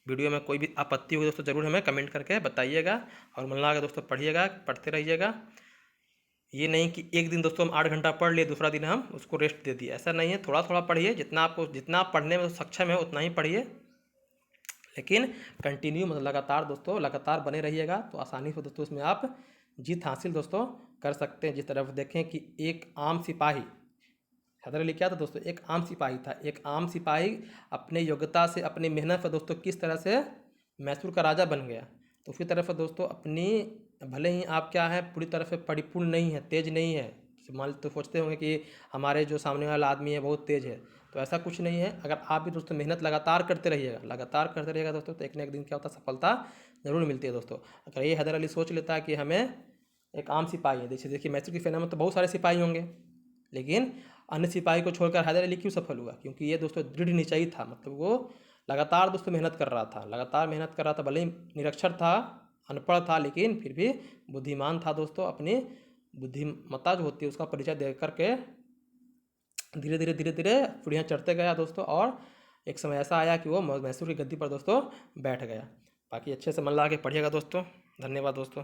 वीडियो में कोई भी आपत्ति हो दोस्तों ज़रूर हमें कमेंट करके बताइएगा, और मन लगा के दोस्तों पढ़िएगा, पढ़ते रहिएगा। ये नहीं कि एक दिन दोस्तों हम 8 घंटा पढ़ लिए दूसरा दिन हम उसको रेस्ट दे दिए, ऐसा नहीं है। थोड़ा थोड़ा पढ़िए, जितना आप पढ़ने में सक्षम है उतना ही पढ़िए, लेकिन कंटिन्यू मतलब लगातार दोस्तों लगातार बने रहिएगा, तो आसानी से दोस्तों इसमें आप जीत हासिल दोस्तों कर सकते हैं। जिस तरफ देखें कि एक आम सिपाही हैदर अली क्या था दोस्तों, एक आम सिपाही था। एक आम सिपाही अपने योग्यता से, अपनी मेहनत से दोस्तों किस तरह से मैसूर का राजा बन गया। तो उसी तरह से दोस्तों अपनी, भले ही आप क्या है पूरी तरह से परिपूर्ण नहीं है, तेज नहीं है, मान तो सोचते होंगे कि हमारे जो सामने वाला आदमी है बहुत तेज है, तो ऐसा कुछ नहीं है। अगर आप भी दोस्तों मेहनत लगातार करते रहिएगा, लगातार करते रहिएगा दोस्तों, तो एक ना एक दिन क्या होता है, सफलता जरूर मिलती है दोस्तों। अगर ये हैदर अली सोच लेता है कि हमें, एक आम सिपाही है, देखिए देखिए मैसूर की सेना में तो बहुत सारे सिपाही होंगे, लेकिन अन्य सिपाही को छोड़कर हैदर अली क्यों सफल हुआ, क्योंकि ये दोस्तों दृढ़ निश्चयी था। मतलब वो लगातार दोस्तों मेहनत कर रहा था, लगातार मेहनत कर रहा था, भले ही निरक्षर था, अनपढ़ था, लेकिन फिर भी बुद्धिमान था दोस्तों। अपनी बुद्धिमत्ता जो होती है उसका परिचय दे करके धीरे धीरे धीरे धीरे सीढ़ियाँ चढ़ते गया दोस्तों, और एक समय ऐसा आया कि वो मैसूर की गद्दी पर दोस्तों बैठ गया। बाकी अच्छे से मन लगा के पढ़िएगा दोस्तों। धन्यवाद दोस्तों।